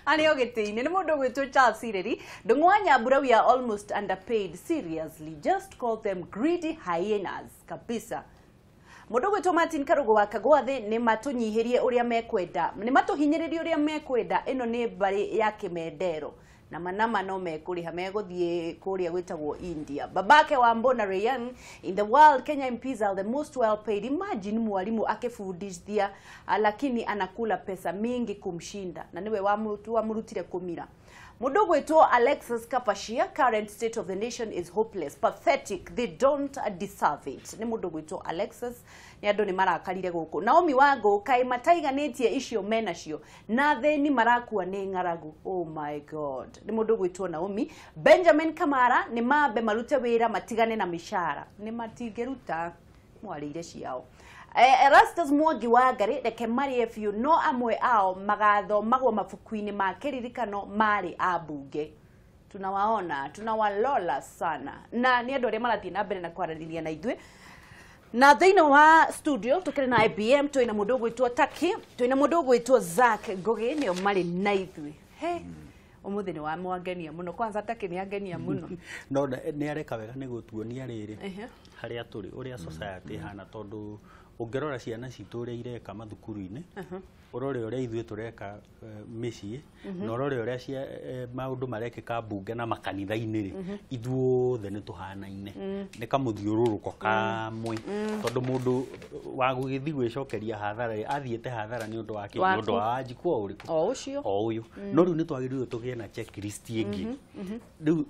Ani ogetiine ni mundu gwitwo Charles Sireri ndungwanya mbura we are almost underpaid seriously just call them greedy hyenas kabisa. Mundu gwitwo Martin Karugo wa Kagwathi ni matunyihirie uria mekwenda ni matuhinyiririe uria mekwenda ino ni bari ya Kimendero na manama no mekuriha meguthie kuria gwitagwo India. Babake wa Mbona Ryan in the world Kenya MPs are the most well paid. Imagine mwalimu akifundishia lakini anakula pesa mingi kumshinda na niwe wamurutire kumira. Mundu gwitwo Alexis Kapashia, current state of the nation is hopeless, pathetic, they don't deserve it. Ni mundu gwitwo Alexis ni andu ni marakarire guku. Naomi Wango kai mataiganitie icio menacio na theni marakua ni ngaragu. Oh my god. Ni mundu gwitwo Naomi. Benjamin Kamara ni mabe marute wira matigane na mishara. Ni matigeruta mwarire ciao. Erastus Mwangi wa Ngari reke mari if you know amwe ao magatho magwo mafukuini ma kiririkano mari ambunge. Tunawaona, tunawalola sana. Na ni andu aria marathie na mbere na kwarariria na ithui. Na thĩinĩ wa studio tukiri na IBM twina mundu gwitwo Taki, twina mundu gwitwo Zack Ngugi nio mari na ithui. He umuthi ni wa mwangenia muno kwanza Taki ni angenia muno. No ni areka wega ni gutuonia riri haria turi uria society hana tondu ungerora ciana citu uria ireka mathukuru-ini urore uria ithuĩ tureka mĩciĩ na urore uria cia maundu marekeka mbunge na makanitha-inĩ ri ithuothe ni tuhanaine ni kamuthiũrũrũko kamwe tondu mundu wa gũgĩthi gwĩcokeria hathara athiĩte hathara ni undu wa kĩ ni undu wa Wanjiku ũrĩkũ o ũyũ no rĩu ni twagĩrĩirwo tũgĩe na checklist ĩngĩ rĩu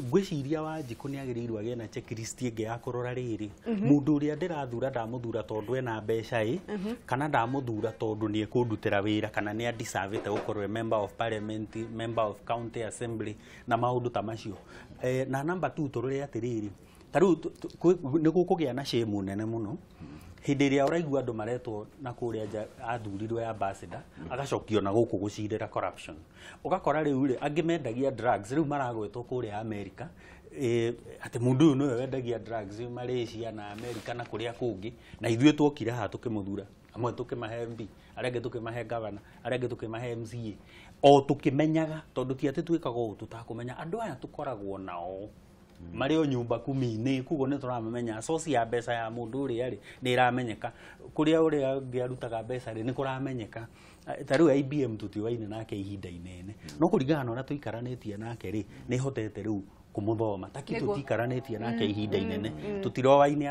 ngwĩciria Wanjiku ni agĩrĩirwo agĩe na checklist ĩngĩ ya kũrora rĩrĩ mundu ũrĩa ndĩrathura ndamuthura tondu ena mbeca kana ndamuthura tondu ni ekundutira wira kana ni deserve gukorwo member of parliament, member of county assembly na maundu ta macio. Na number 2 turore atiriri taru ni gukugia na shame nene muno hindi ria uraigua andu maretwo na kuria athurirwe ambassador agacokio na guku gucirira corruption ugakora riu ri angi mendagia drugs riu maragwetwo kuria America ati mundu uyu niwe wendagia drugs Malaysia na America na kuria kungi na ithuĩ twokire ha tukimuthura amwe tukimahe MP arenge tukimahe governor arenge tukimahe MCA o tukimenyaga tondu ti ati twikaga ũũ tutakumenya andu aya tukoragwo nao mari o nyumba kumi-inĩ kugo ni turamenya source ya mbeca ya mundu uria ri ni iramenyeka kuria uria ngiarutaga mbeca ri ni kuramenyeka taru IBM tutiwaine nake ihinda inene no kuringana na uria tuikaranitie nake ri ni hotete riu kumuthoma Taki tutikaranĩtie nake ihinda inene tutirowaine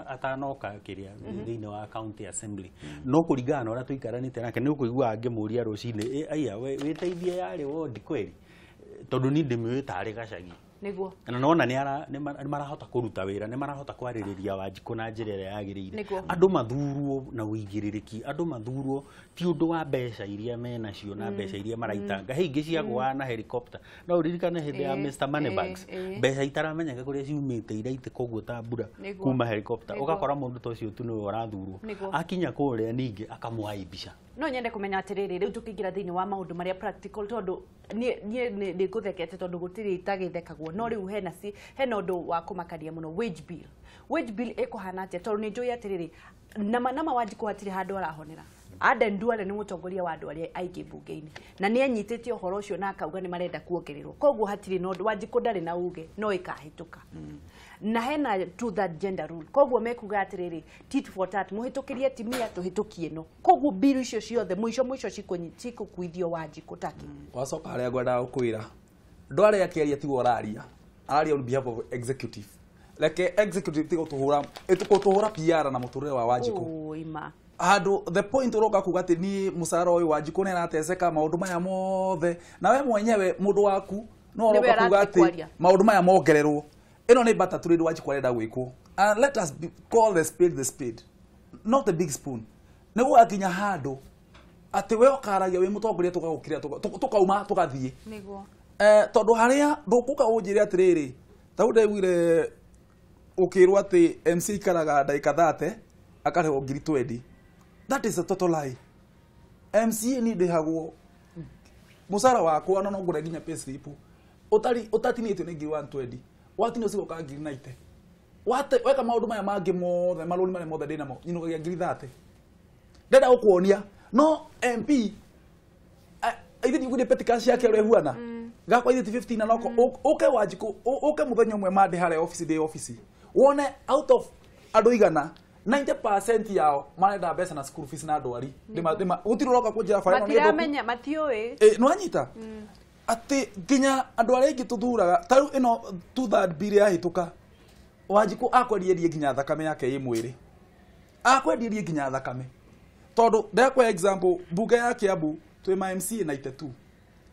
atanoka kiria thĩinĩ wa county assembly no kuringana na uria tuikaranĩtie nake ni ukuigua angĩmũria rũcinĩ aya wĩteithie yarĩ wodi kweli tondu ni ndĩmĩũĩ tarĩ gacagi niguo na nona ni marahota kuruta wira ni marahota kwarĩrĩria Wanjiku na njĩra ĩrĩa yagĩrĩire andu mathurwo na ũigĩrĩrĩki andu mathurwo ti undu wa mbeca iria menacio na mbeca iria maraitanga hingi ciagwa na helicopter na uririkane hindi ya Mr Moneybags mbeca itaramenyeka kuria ciumĩte iria itikoguo ta mbura kuma helicopter ugakora mundu ta ũcio tu nĩwe ũrathurwo akinya kuria ningi akamwaibisha no nyende kumenya atiriri riu tukigira thiini wa maundu maria practical tondu ni guthekete tondu gutiri itagithekagwo no riu hena undu wa kumakaria muno wage bill ikuhana atia tondu ni njui atiriri nama Wanjiku hatiri handu arahonera Aden Duale ni mutongoria wa andu aria aingĩ mbunge-inĩ na ni anyitĩte ũhoro ũcio na akauga ni marenda kuongererwo koguo hatiri no Wanjiku ndarĩ na uge no ikahĩtũka na hena to that gender rule koguo mekuga atiriri tit for tat muhitukirie timia tuhitukie no koguo bill icio ciothe mwisho cikukuithio Wanjiku Taki wacoka aria ngwenda gukwira ndware akiaria tigo araria on behalf of executive like executive tigo tuhura PR na muturire wa Wanjiku ima handu the point uroka kuga ati ni musara uyu Wanjiku ni arateseka maundu maya mothe na we mwenyewe mundu waku no uroka kuga ati maundu maya mongererwo ino ni bata turidi Wanjiku arenda gwikwo and let us call the spade not the big spoon niguo akinya handu ati we okaragia we mutongoria tugagukiria tukauma tugathie niguo tondu haria ndukuka unjire atiriri taude wire ukirwa ati MC karaga ndagika 30 akarehwo ngiri 20 that is a total lie MC ni ndihagwo musara wakwa no ngure nginya pay slip utatinitio ni ngiri 120 watini usigo ka ngiri 90 weka maundu maya mangi mothe maruri mare mothe ndinamo nyinogagia ngiri 30 ndenda gukuonia no MP ithi niguo petikash yake ore huana gakwa ithi 15 na noko oke Wanjiku oke muthenya umwe mande hare office wone out of andu igana 90% yao marenda mbeca na school fees na ndwari ndima utiroka kunjira fara no ni matiramenya matioi no anyita ati ginya andu aria ingi tuthuraga taru ino 2/3 bill ya hituka Wanjiku akwendierie ginya thakame yake i mwiri akwendierie ginya thakame tondu ndakwa example bunge ya Kiambu twi ma MC 92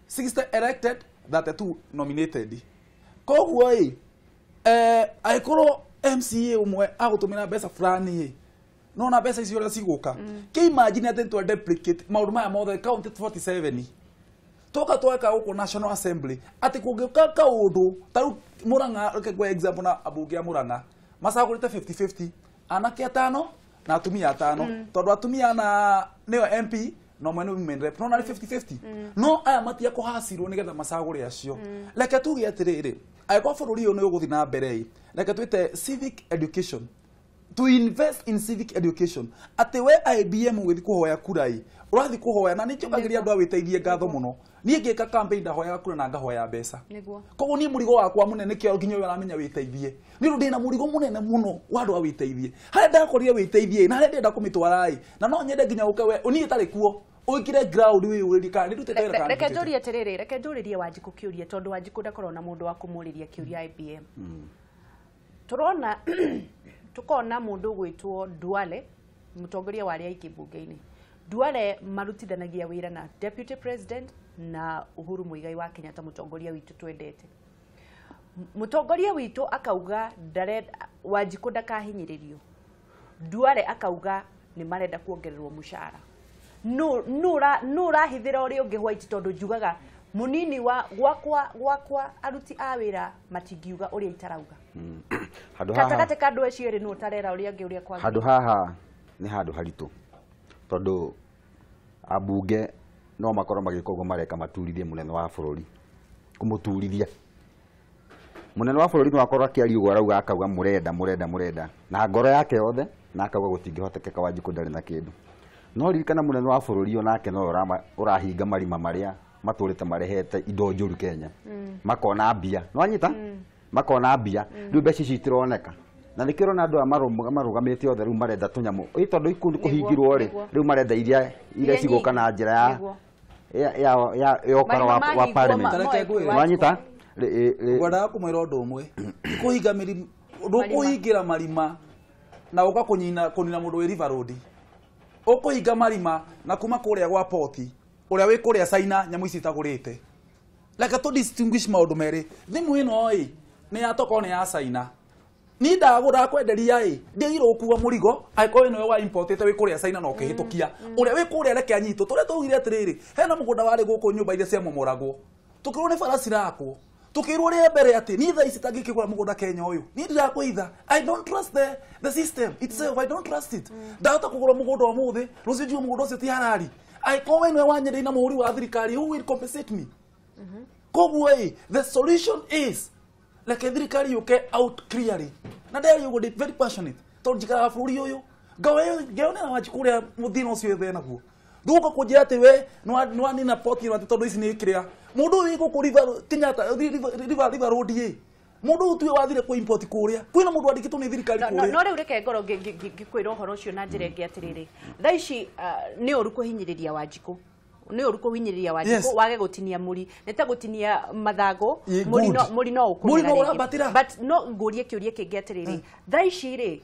60 elected 32 nominated koguo aikoro MCA umwe agutumira mbeca fulani no na mbeca icio ria ciguka ke imagine ati to duplicate maundu maya mothe county 47 toka tweka uko National Assembly ati kungiuka kaundu taru Murang'a kwa example na abunge ya Murang'a masagurite 50-50 anake atano na atumia atano tondu atumia na niyo MP no mwene women rep no na 50-50 no aya matia kuhacirwo nigetha masagure acio leke tuge atiriri aiko bururi uyu ni uguthi na mbere leke twite civic education to invest in civic education ati we IBM ugithi kuhoya kurai urathi kuhoya na nikiugagiria andu awiteithie ngatho muno nie ngika campaign ndahoya kura na ngahoya mbeca koguo ni murigo wakwa munene kio nginya we aramenya witeithie ni ru ndina murigo munene muno wa andu awiteithie haria ndakorire witeithie na haria ndenda kumitwarai na no nyende nginya uke we uni itari kuo ukire ground we uri ka ni rutete wera ka reke njurie atiriri reke njuririe Wanjiku kiuria tondu Wanjiku ndakorwo na mundu wa kumuriria kiuria IBM turona tukona mundu gwitwo Duale mutongoria wa aria aiki bunge-ini Duale marutithanagia wira na deputy president na Uhuru Muigai wa Kenyatta mutongoria witu twendete mutongoria witu akauga Wanjiku ndakahinyiririo Duale akauga ni marenda kuongererwo mushara nura hithira uri ungi white tondu njugaga munini wa gwakwa aruti a wira matingiuga uria itarauga katagate kandu acio ri no tarera uria ngi uria kwa handu haha ni handu haritu tondu abunge no makorwo magikogo mareka maturithie munene wa bururi kumuturithia munene wa bururi no akorwo akiari ugo arauga akauga murenda na ngoro yake yothe na akauga gutingihotekeka Wanjiku ndari na kindu no ririkana munene wa bururi onake no urahinga marima maria maturite marehete indo njuru Kenya makona mbia no anyita makona mbia riu mbeca ici itironeka na nikiro na andu marugamite othe riu marenda tunyamu tondu ikundi kuhingirwo ri riu marenda iria ciguka na njira ya okara wa parliament no anyita gwada kumwira undu umwe kuhinga mirima ndukuhingira marima na uka kunina mundu wi River Road ukuhinga marima na kuma kuria gwa poti uria wi kuria China nyamu ici tagurite leke to distinguish maundu meri thimu ino ni atoko ni ya China ni ndagura kwenderia ndiriro kuwa murigo aiko ino wa importete wi kuria China no kihitukia uria wi kuria reke anyitu tore tugire atiriri hena mugunda wari guku nyumba iria cia momoragwo tukirwo ni farasi rako tukirwo ri mbere ati ni tha ici tangikigura mugunda Kenya uyu ni ndirakwitha I don't trust the system itself I don't trust it ndahota kugura mugunda wa muthi rucio njuo mugunda ucio ti harari aiko ino wa nyeri na muhuri wa thirikari who will compensate me koguo the solution is like thirikari yuke out clearly na there you go very passionate tondu njikara bururi uyu ngaone na Wanjiku uria muthina ucio ethe naguo nduko kunjira ati we no nina poti ati tondu ici ni ikiria mundu uyu guku Kenyatta River Road mundu utue wathire ku import kuria kwina mundu andikitwo ni thirikari kuria no riu reke ngoro ngikwira uhoro ucio na njira ingi atiriri tha ici ni uru kuhinyiriria Wanjiku ni uru kuhinyiriria Wanjiku wage gutinia muri nete gutinia mathago muri no ukumira but no ngurie kiurie kingi atiriri tha ici ri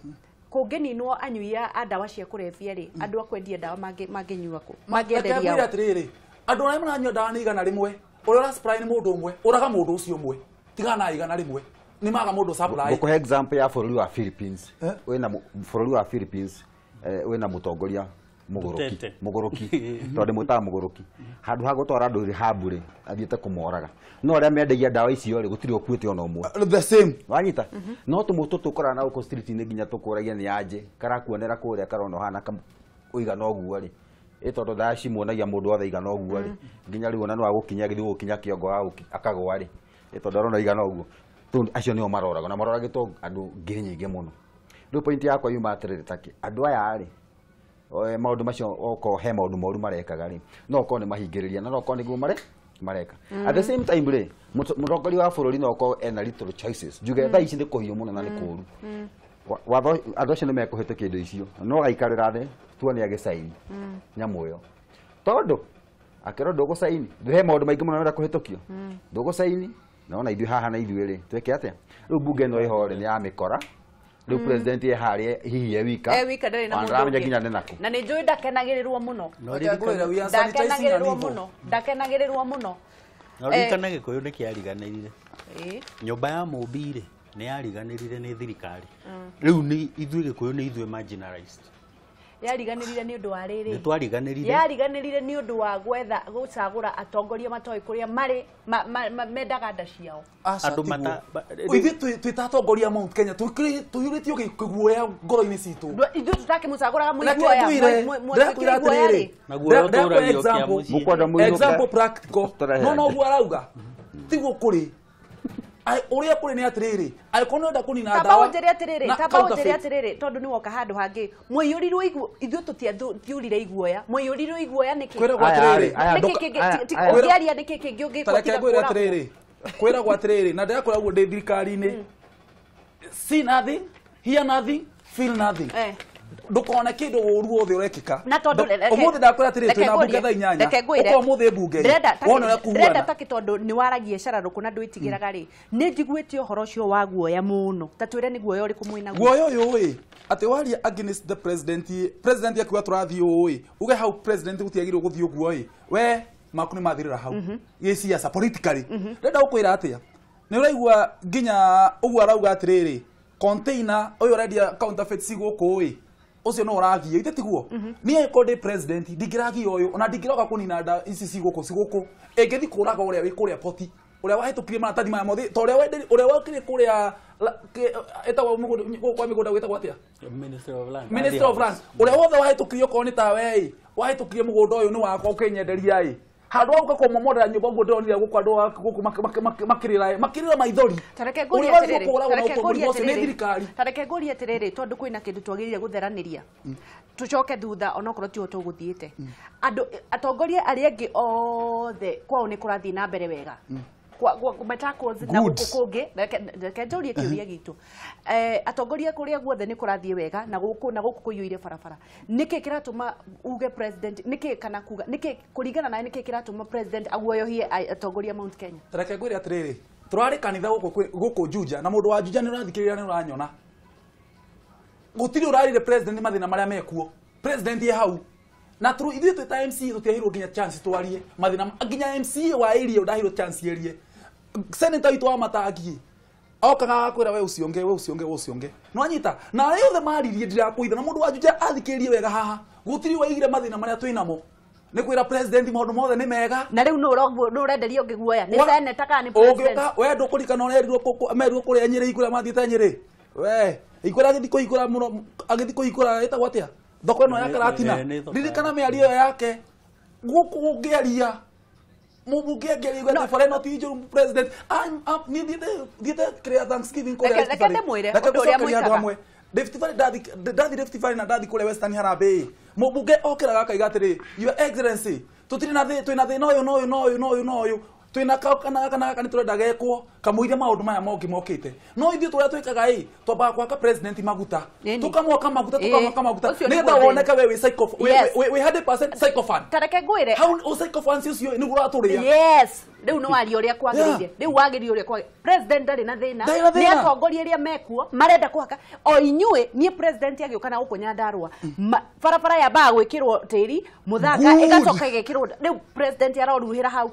kungininwo anyuia andawa cia kurevia ri andu akwendia ndawa manginyua ku mangienderia atiriri andu aria maranyua ndawa ni igana rimwe uria supply ni mundu umwe uraga mundu ucio umwe tigana igana rimwe ni maga mundu supply ko example ya bururi wa Philippines wena bururi wa Philippines wena mutongoria mugoroki tondu muta mugoroki handu ha gutwara andu rehab ri athiete kumoraga no aria mendagia ndawa icio ri gutiri okuite ona umwe the same wanyita no tumutu tukora na uko street ni nginya tukuragia ni anje karakuonera kuria karona hana uigana oguo ri tondu thaci muonagia mundu othe igana oguo ri nginya riu ona no agukinya githi gukinya kiongo akagwa ri tondu arona igana oguo tondu acio nio maroraga na maroragitwo andu ngiri nyingi muno riu point yakwa yuma atiriri taki andu aya ri maundu macio oko he maundu moru marekaga ri no ko ni mahingiriria na no ko ni guo mareka at the same time ri mutongoria wa bururi no ko ena little choices juge tha ici ni kuhiyo muno na ni kuru watho adocio ni mekuhitukia indo icio no aikarira thi tuone agisaini nyamu yo tondu akero ndogo saini he maundu maingi muno nenda kuhitukio ndogo saini naona ithu haha na ithu ri tweke atia riu bunge no ihore ni amikora riu president ye harie hihi wika ndari na mundu andu nginya nenako na ni njui ndakenagirirwo muno ndakenagirirwo muno no rikana gikuyu ni kiariganirire nyumba ya mumbire ni yariganirire ni thirikari riu ni ithuĩ gikuyu ni ithuĩ marginalized yariganirire ni undu wa riri ni twariganirire yariganirire ni undu wa gwetha gucagura atongoria matoi kuria mari mendaga nda ciao andu mata ithu twitatongoria Mount Kenya tuyuritio kiguoya ngoro-ini citu ithu tutake mucaguraga muiguoya example practical no guo arauga tiguo kuri uria kuri ni atiriri aikono nda kunina ndawa tabaonjeri atiriri tondu ni woka handu hangi mwiyurirwo ithu tutiurire iguoya mwiyurirwo iguoya niki kwira gwa atiriri ugiaria niki kingi ungikotira kwira atiriri kwira gwa atiriri na ndakora guo ndi thirikari-ini see nothing hear nothing feel nothing ndukona kindu uru othe urekika na tondu umuthi ndakwira atiriri twina bunge tha 8 uko umuthi bunge wona kuona taki tondu ni waragie Cararuku na ndwitigiraga ri ni njiguite uhoro ucio wa guoya muno ta twire ni guoya uri kumwina guoya uyu wi ati waria against the president akiwa turathi uyu uge how president gutiagirwo guthio guoya we makuni mathirira hau ye siasa politically ndenda ukwira atia ni uraigua nginya ugu arauga atiriri container uyu redia counterfeit ciguku wi ucio no uragia ite tiguo ni ekode president digiragi uyu ona digiroga kunina nda ici ciguku egethi kuraga uria wi kuria poti uria wahitukirie maratathi maya mothe to uria wakire kuria etagwo kwa migunda gwetagwo atia minister of lands uria wothe wahitukirie ko ni ta we wahitukirie mugunda uyu ni wakwa ukenyenderia handu auka ko momodera nyumba ngo ndonire guko andu makirira maithori tareke ngori atiriri tondu kwina kindu twagirire gutheraniria tucoke thutha onokorwo tiho tuguthiite andu atongoria aria angi othe kwao ni kurathi na mbere wega kumetakoz na gukungi reke njurie kiuria gitu atongoria kuria guothe ni kurathie wega na guku kuyuire barabara niki kiratuma uge president niki kana kuga niki kuringana na niki kiratuma president aguoyohie atongoria Mount Kenya reke ngwire atiriri turari kanitha guku Juja na mundu wa Juja ni urathikiriria ni uranyona gutiri urarire president mathina maria mekuo president ye hau na tru ithu twita MC tutiahirwo nginya chance twarie mathina nginya MC wa area udahirwo chance yerie senator itu wa Matagi okaga akwira we ucionge no anyita na yothe maririe ndirakuitha na mundu wa Juja athikirie wega haha gutiri waigire mathina maria twinamo ni kwira president maundu mothe ni mega na riu no urenderia ungiguoya ni senator kana ni president we ndukurikana urerirwo merirwo kuria Nyeri ikura mathiite Nyeri we ikura agithiko ikura muno agithiko ikura etagwo atia thoko no ya Karatina ririkana miario yake guku ungiaria mubunge ngeria gwetha foreign official president I'm up ni dite create Thanksgiving kore Rift Valley ndathi Rift Valley na ndathi kure Western Harambee mubunge okira gakaiga atiri your excellency tutiri na twina thina uyu twina kana turenda gekwo kamuire maundu maya mongi mokite no ithu turia twikaga twamba kwaka president maguta tukamwaka maguta nitha woneka we psycho we 100% psychophone tareke ngwire how psychophone ucio ni uraturia yes riu no wari uria kwagirire riu wagiri uria kwa president ndari na thina ni atongoria iria mekuo marenda kwaka o inyue ni president agiuka na gukunya ndarwa barabara ya ba gwikirwo tiri muthanga igacoka igekirwo riu president aroruhira hau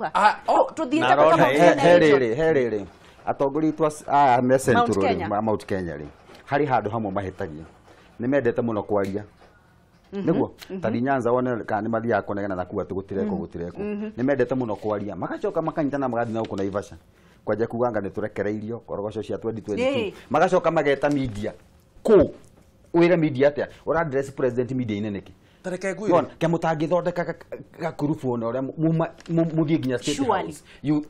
tuthiite herere atongoria itu aya me central Mount Kenya ri hari handu hamwe mahetagia ni mendete muno kwaria niguo tari Nyanza wone kana ni mathia konegana na kuwa tugutireko ni mendete muno kwaria magacoka makanyitana magathina huko na Ivasha kwaje kuganga ni turekereirio korogoco cia 2022 magacoka mageta media ku wira media atia ura address president media ineneki tareke ngwire ke mutangithondeka gakurubu ona uria muthie nginya state house you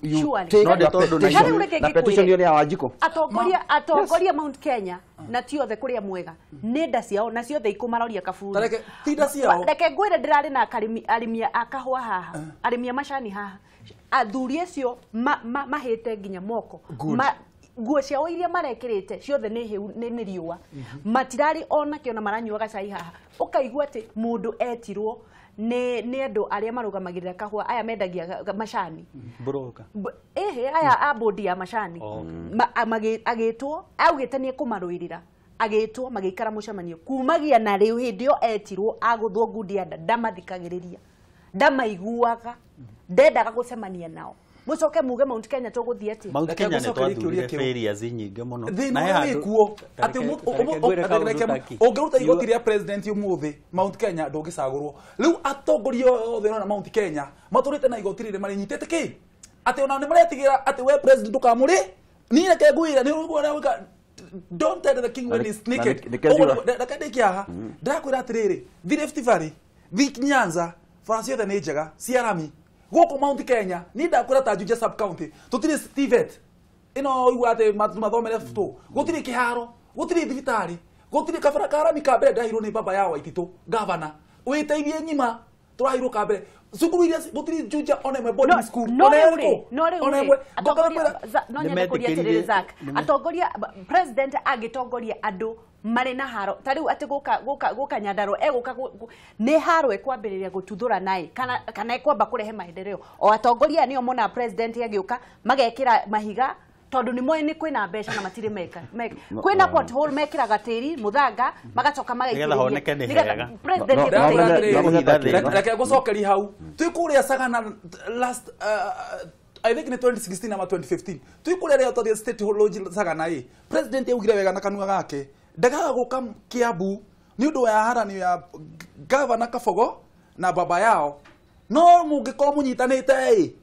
take the petition ya Wanjiko atongoria Mount Kenya na tiothe kuria mwega nenda ciao na ciothe ikumaroria kaburi tareke tinda ciao reke ngwire ndirari na arimia akahwa haha arimia macani haha athuri acio mahite nginya moko nguo ciao iria marekirite ciothe ni hiu ni riua matirari ona kiona maranyuaga cai haha ukaigua ati mundu etirwo ni andu aria marugamagirira kahua aya mendagia macani broka aya abodi ya macani agitwo augite ni kumaruirira agitwo magikara mucemanio kumagia na riu hindio etirwo aguthwo ngundi anda ndamathikagiriria ndamaiguaga ndendaga gucemania nao mucoke muge Mount Kenya tuguthie ati Mount Kenya ne twathurire failures nyinge muno na hakuo ati ungeruta igoti ria president umuthi Mount Kenya ndungicagurwo riu atongorio othe na Mount Kenya maturite na igoti rire mari nyitete ki ati ona ne maretigira ati we president ukamuri ni reke ngwira ni uguo don't tell the king when he's naked ndakadiki aha ndakwira atiriri thi Rift Valley thi Nyanza Francis the ni njega ciarami goko Mount Kenya ni ndakwira ta Juja sub county tutire Stivet ino igwate mathomere futo gutire kiharo gutire thibitari gutire kabara karami kabere ndahiro ni baba yao itito governor witeithie nyima turahiro kabere sukuru iria gutire Juja onemwe boarding school onemwe nyende kuria tirire Zak atongoria president agitongoria andu mari na haro tariu ati guka Nyandaro eguka ni haro ekwambiriria gututhura nai kana ekwamba kurehe maendeleo o atongoria nio mona president agiuka magekira mahiga tondu ni moe ni kwina mbeca na matire meka kwina pothole mekira gatiri muthanga magacoka magaikiria president reke gucokeria hau twikuria Sagana last I think in 2016 ama 2015 twikuria ria to the state lodge Sagana president eugire wega na kanua gake ndagaga guka Kiambu ni undu ya harani ya governor Kabogo na baba yao no mungikoro munyitanite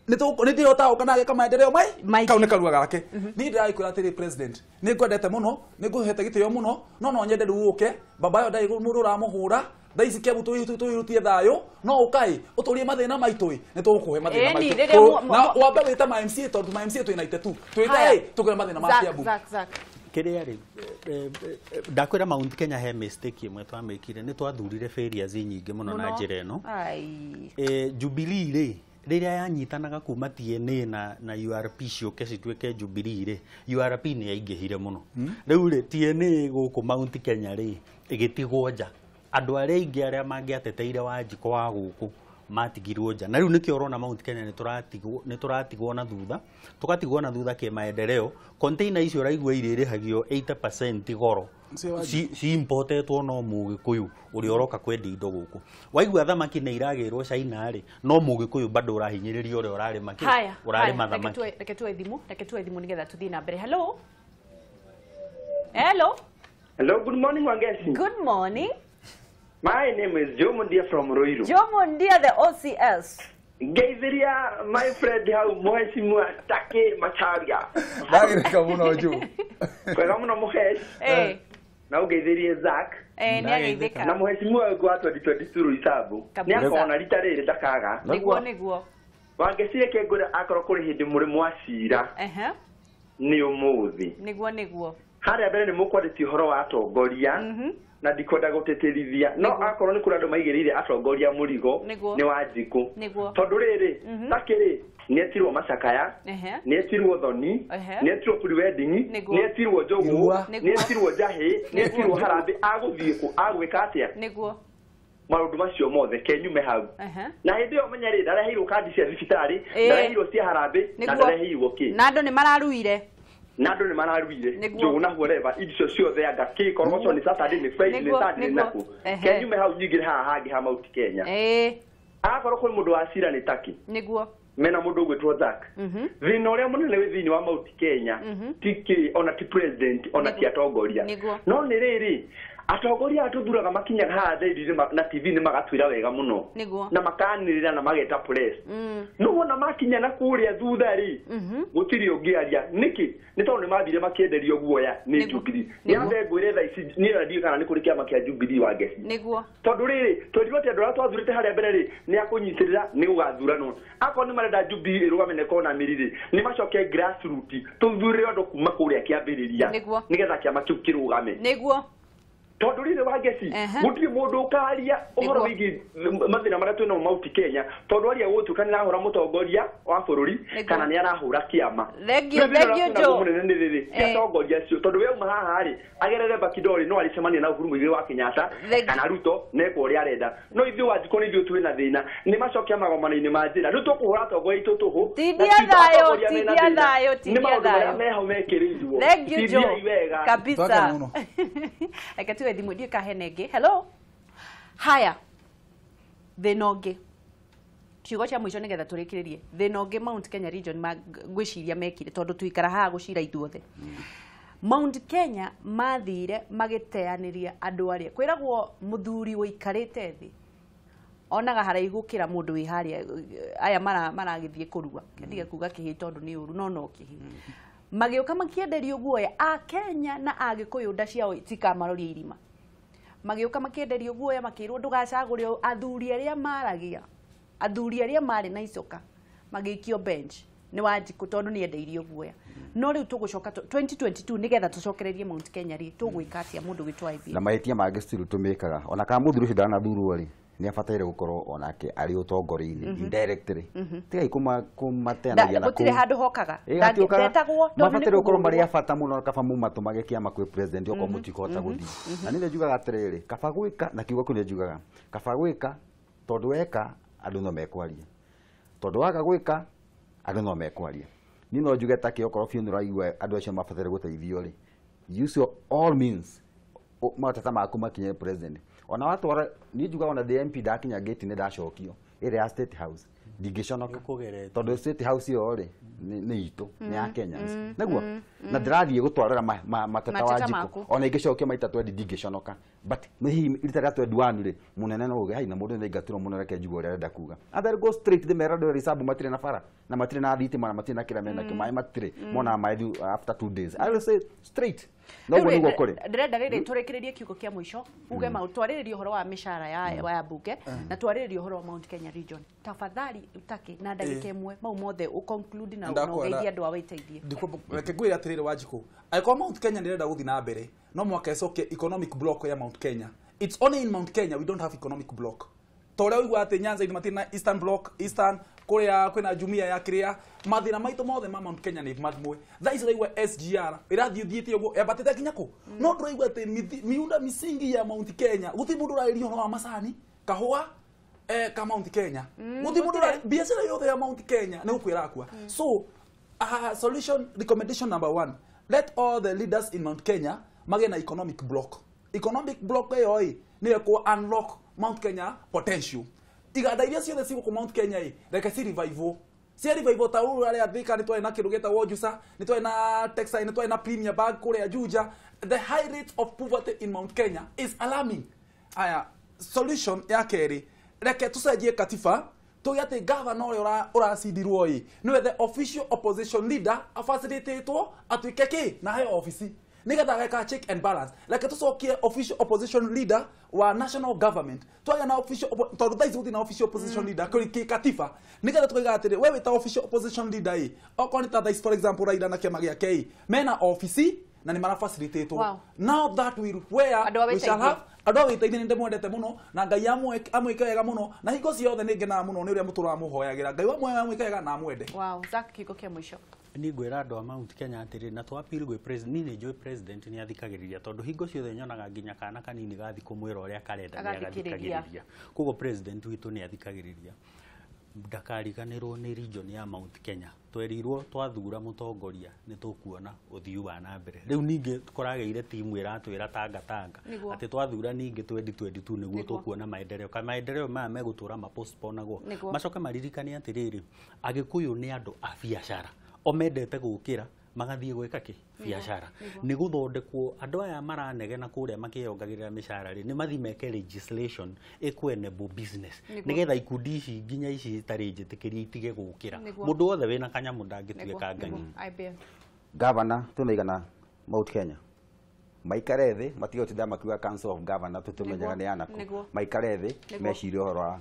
ndio tao kana ge kama endeleo mai kaune karua gake ni ndai kwira tiri president ni ngwendete muno ni nguhete gitio muno no nyende ruuke baba yo ndai mundu ramuhura ndaisi Kiambu tuirutie thayo no ukai uturie mathina maitui ni tukuhe mathina maitu na wambe wita ma MCA tondu ma MCA tuinaite tu twite tukure mathina ma Kiambu kiria ri ndakwira Mount Kenya he mistake imwe twamekire ni twathurire failures nyinge muno na njira eno Jubilee ri riria yanyitanaga kuma TNA na URP cioke citweke Jubilee ri URP ni yaingihire muno riu ri TNA guku Mount Kenya ri igitigwo nja andu aria ingi aria mangiateteire Wanjiko wa guku matigirwo nja na riu nikio urona Mount Kenya ni turatigwo na thutha tugatigwo na thutha ke maendeleo container icio raigwa irihagio 80% goro si importetwo no Mugikuyu uri oroka kwendi indo guku waigwa thamaki ne iragirwo China ri no Mugikuyu bado urahinyiririo uri urari maki urari mathamaki reke tu ethimu nigetha tuthii na mbere hello good morning Wangeci. Good morning. My name is Joe Mundia from Ruiru. Joe Mundia, the OCS. Geizeria, my friend, how Moesimu Take Macharia. Bagireka muno Joe. Kwega muno muhesh. Na Geizeria Zak. Na Moesimu gwa 2022 isabu. Ni akona ritarere dakaga. Niguo. Wangeci ke gura akoro kuri hindi muri mwacira. Ni umuthi. Niguo. Hari abere ni mukwanditi horo wa atongoria. Na dikoda guteterithia no akoro ni kurando maigirire atongoria murigo ni Wanjiko tondu riri takiri ni etirwo Macakaya ni etirwo Thoni ni etirwo pre-wedding ni etirwo Njogu ni etirwo Njahi ni etirwo Harambe aguthie ku agwika atia niguo maundu macio mothe kenyume hau na hindi yo menya ri ndarehirwo kandi cia thibitari ndarehirwo cia Harambe na ndarehirwo ki na andu ni mararuire nando ni mararuire Njogu na whatever icio ciothe anga ki kormoso ni Saturday ni Friday ni Saturday naku kenyume hau nyigire haha hangi ha Mount Kenya akorwo kuri mundu wa cira ni taki niguo mena mundu gwitwo Zak thina uria munene wi thini wa Mount Kenya tiki ona ti president ona ti atongoria no ni riri atongoria atuthuraga makinyaga haha thaithi na TV ni magatwira wega muno na makanirira na mageta press no wona makinya na kuria thutha ri gutiri ungiaria niki ni tondu ni mathire makienderio guoya ni Jubilee yambe ngwire tha ici ni radio kana ni kuri kiama kia Jubilee wa ngeci niguo tondu riri twirwo ti andu twathurite haria mbere ri ni akunyitirira ni ugathurano akon ni marenda Jubilee rugamene kona miriri ni macoke grassroots tuthure andu kuma kuria kiambiriria nigetha kiama kiu kirugame niguo tondu riri wa ngeci gutiri mundu ukaria uhoro wigi mathina maria twina mauti Kenya tondu aria gutukanira hora mutongoria wa bururi kana ni arahura kiama legio jo munene riri atongoria cio tondu we uma haha ri agerere bakidori no alicemania na Uhuru Muigai wa Kenyatta kana Ruto neko uri arenda no ithu wajiko ni ithu twina thina ni macokia magomana-ini ma njira riu tukuhura atongoria itu tuhu tidia thayo meho mekirirwo legio jo kabisa ekatiwe thimu ndio kahenenge hello haya thenoge kiugo cha mwisho nigetha turikiririe thenoge Mount Kenya region gwiciria mekire tondu tuikara haha gucira ithuothe Mount Kenya mathire magiteaniria andu aria kwiragwo muthuri uikarite thi onaga haraihu kira mundu wi haria aya maragithie kurua kendige kuga kihi tondu ni uru no kihi magiuka makienderio guoya a Kenya na agikuyu nda ciao tikamaroria irima magiuka makienderio guoya makirwo ndugacagure athuri aria maragia athuri aria mari na icoka magikio bench ni wajiku tondu ni endeirio guoya no riu tugucoka 2022 nigetha tucokererie Mount Kenya ri tugwika atia mundu gitwa ithi na maitia mangi still tumikaga ona ka muthuri ucio ndana thurwo ri ni abataire gukorwo onake ari utongori-ini indirectly tigai kumateanagia na gutire handu hokaga ndetagwo mabataire gukorwo mari abata muno kaba mumatumage kiama kwi president oko mutikota guthi na nile njugaga atiriri kaba gwika na kiugo kune njugaga kaba gwika tondu weka andu no mekwaria tondu waga gwika andu no mekwaria ni no njuge take okorwo funeral igwe andu acio mabataire guteithio ri use all means matata maku makinye president ona watu ni juga ona the MP dakinya gate ne dacokio ire ya State House digiconoka tondu State House yo ri ni itu ni ya Kenyans naguo na ndirathie gutwarira matata wa jiko ona ingicokio maita twendi digiconoka but mehi ritara twendi wanu ri munene no uge hai na mundu ni gatiro muno reke njugo ria renda kuga other go straight the merado risabu matire na fara na matire na thiti mana matire na kila mena kimai matire mona maidu after 2 days I will say straight no go nigo kore ndirenda riri turikiririe kiugo kia mwisho uge mautwariririe uhoro wa mishara ya ambunge na twariririe uhoro wa Mount Kenya region tafadhali utake na ndagika imwe mau mothe u conclude na ugeithia andu aweteithie reke gwira atiriri wajiko aiko Mount Kenya ndirenda guthi na mbere no mwaka ecoke economic block ya Mount Kenya it's only in Mount Kenya we don't have economic block tore uigwa ati Nyanza ni matina Eastern block Eastern kuria kwina jumia ya kiria mathina maitu mothe ma Mount Kenya ni mathimwe tha ici raigwa SGR irathiuthietie uguo yabatete kinyako no nduraigwa ati miunda misingi ya Mount Kenya guthi mundu rairio no wa macani kahua ka Mount Kenya guthi mundu biashara yothe ya Mount Kenya ni ukwira akwa so solution recommendation number 1 let all the leaders in Mount Kenya mage na economic block yo ni ko unlock Mount Kenya potential iganda iria ciothe cigo ku Mount Kenya reke si revival tauru aria thika ni twena kirugeta wojusa ni twena textile ni twena premier bag kule Juja the high rate of poverty in Mount Kenya is alarming aya solution ya keri reke tusajie katifa tuyate governor uracidirwo niwe the official opposition leader afacilitatwo atwikeke na hayo office nigetha geka check and balance like tucokie official opposition leader wa national government twaga na official tondu thaici guthi na official opposition leader kuri katifa nigetha tukiga atiri wewe ta official opposition leader okoni ta thaici for example Raila na kiama giake mena office na ni mara facilitate now that we shall have ado witeithie nde mwendete muno na ngai amwike wega muno na hingo ciothe ni ngenaga muno ni uria mutura muhoyagira ngai amwike wega na mwende Zak kiko kia mwisho ni ngwira andu a Mount Kenya atiri na twapiri gwe president ni joy president ni athikagiriria tondu hingo ciothe nyonaga nginya kana kanini gathi kumwira uria karenda ni agathikagiriria kugo president witu ni athikagiriria ndakariganirwo ni region ya Mount Kenya twerirwo twathura mutongoria ni tukuona uthiu wa na mbere riu ninge tukorageire timu iratwira tanga ati twathura ninge 2022 niguo tukuona maendeleo maya megutura mapostponeagwo macoke maririkane atiriri agikuyu ni andu a biashara o mendete gukira magathie gwika ki biashara ni guthondekwo andu aya maranegena kuria makiyongagirira mishara ri ni mathi meke legislation enable business nigetha ikundi ici nginya ici itari njitikiria itige gukira mundu wothe wina kanyamu ndangituika ngangi governor tunaigana Mount Kenya maikare thi matigo tinda makiuga council of governor tutumenyaga ni anako maikare thi meciria uhoro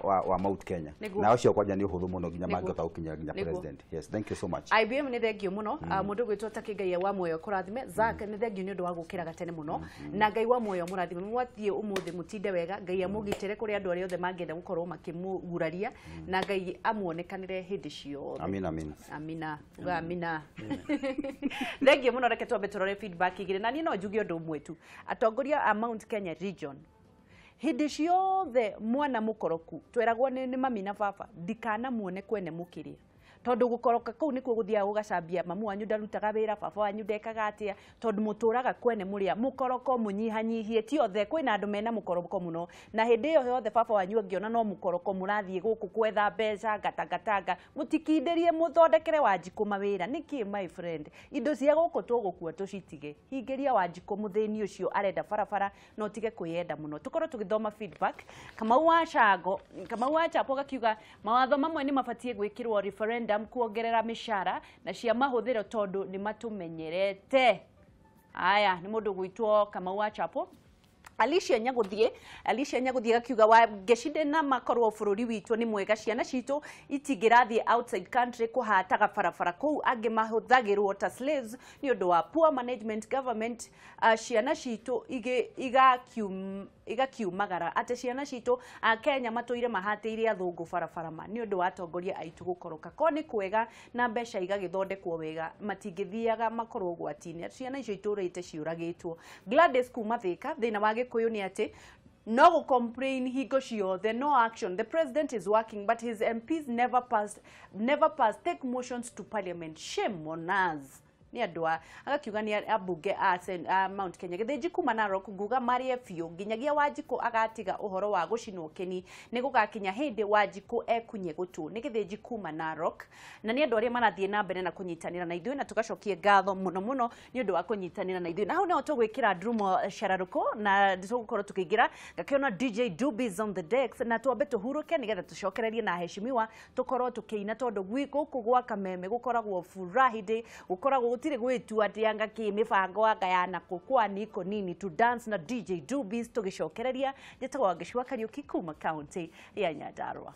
wa Mount Kenya na ucio kwanja ni uhuthu muno nginya mangota gukinya nginya president. Yes, thank you so much. IBM ni thengio muno mundu gwitwo takigai wa moyo kurathime Zack ni thengio ni undu wa gukira gatene muno na ngai wa moyo murathime mwathie umuthi mutinde wega ngai amugitire kuri andu aria othe mangenda gukorwo makimuguraria na ngai amuonekanire hindi cio. Amina amina amina amina thengio muno reke twambe turore feedback igire na ni no njugi undu umwe tu atongoria a Mount Kenya region hindi ciothe mwana mukoroku tweragwo ni mami na baba ndikana muone kwene mukiria tondu gukoroka kuu nikuo guthia ugacambia mamu wanyu ndarutaga wira baba wanyu ndekaga atia tondu muturaga kwene muria mukoroko munyihanyihie ti othe kwina andu mena mukoroko muno na hindi iyo yothe baba wanyu angiona no mukoroko murathie guku kwetha mbeca gatanga mutikinderie muthondekere Wanjiku mawira niki my friend indo cia guku tugukua tucitige hingeria Wanjiku muthini ucio arenda barabara no tige kuyenda muno tukorwo tugithoma feedback kama wachapo gakiuga mawatho mamwe ni mabatie gwikirwo referendum kuongerera mishara na cia mahuthiro tondu ni matumenyerete. Aya ni mundu gwitwo kama wachapo Alicia Nyaguthie gakiuga wa geshinde na makorwo bururi witwo ni mwega ciana citu itingirathie outside country kuhataga barabara kuu angi mahuthagirwo ta slaves ni undu wa poor management government ciana citu igakiumagara ate ciana citu a Kenya matoire mahateire athungu barabara ma ni undu wa atongoria aitu gukoroka ko ni kwega na mbeca igagithondekwo wega matingithiaga makorwo gwatine ciana icio iturite ciuragitwo. Gladys kuma Thika thina wa Gikuyu ni ati no go complain hingo ciothe no action. The president is working but his MPs never passed take motions to parliament. Shame on us. Ni adwa agakiuga ni ambunge a Mount Kenya githinji kuma Narok nguga Marie Fio nginyagia Wanjiku agatiga uhoro wa gucinwo keni ni gugakinya hindi Wanjiku ekunye gutu ni githinji kuma Narok na ni andu aria marathie na mbere na kunyitanira na ithuĩ na tugacokie ngatho muno ni undu wa kunyitanira na ithuĩ na hau no tugwikira drumo Cararuku na tugukorwo tukiingira gakiona DJ Dubis on the decks na twambe tuhuruke nigetha tucokererie na heshimiwa tukorwo tukiina tondu guku gwa kameme gukoragwo furahide gukoragwo tire gwetu atianga ki mibango anga ya nakukwa niko nini to dance na DJ Dubis tugicokereria jetagwa Gicua Kariuki kuma county ya Nyandarua.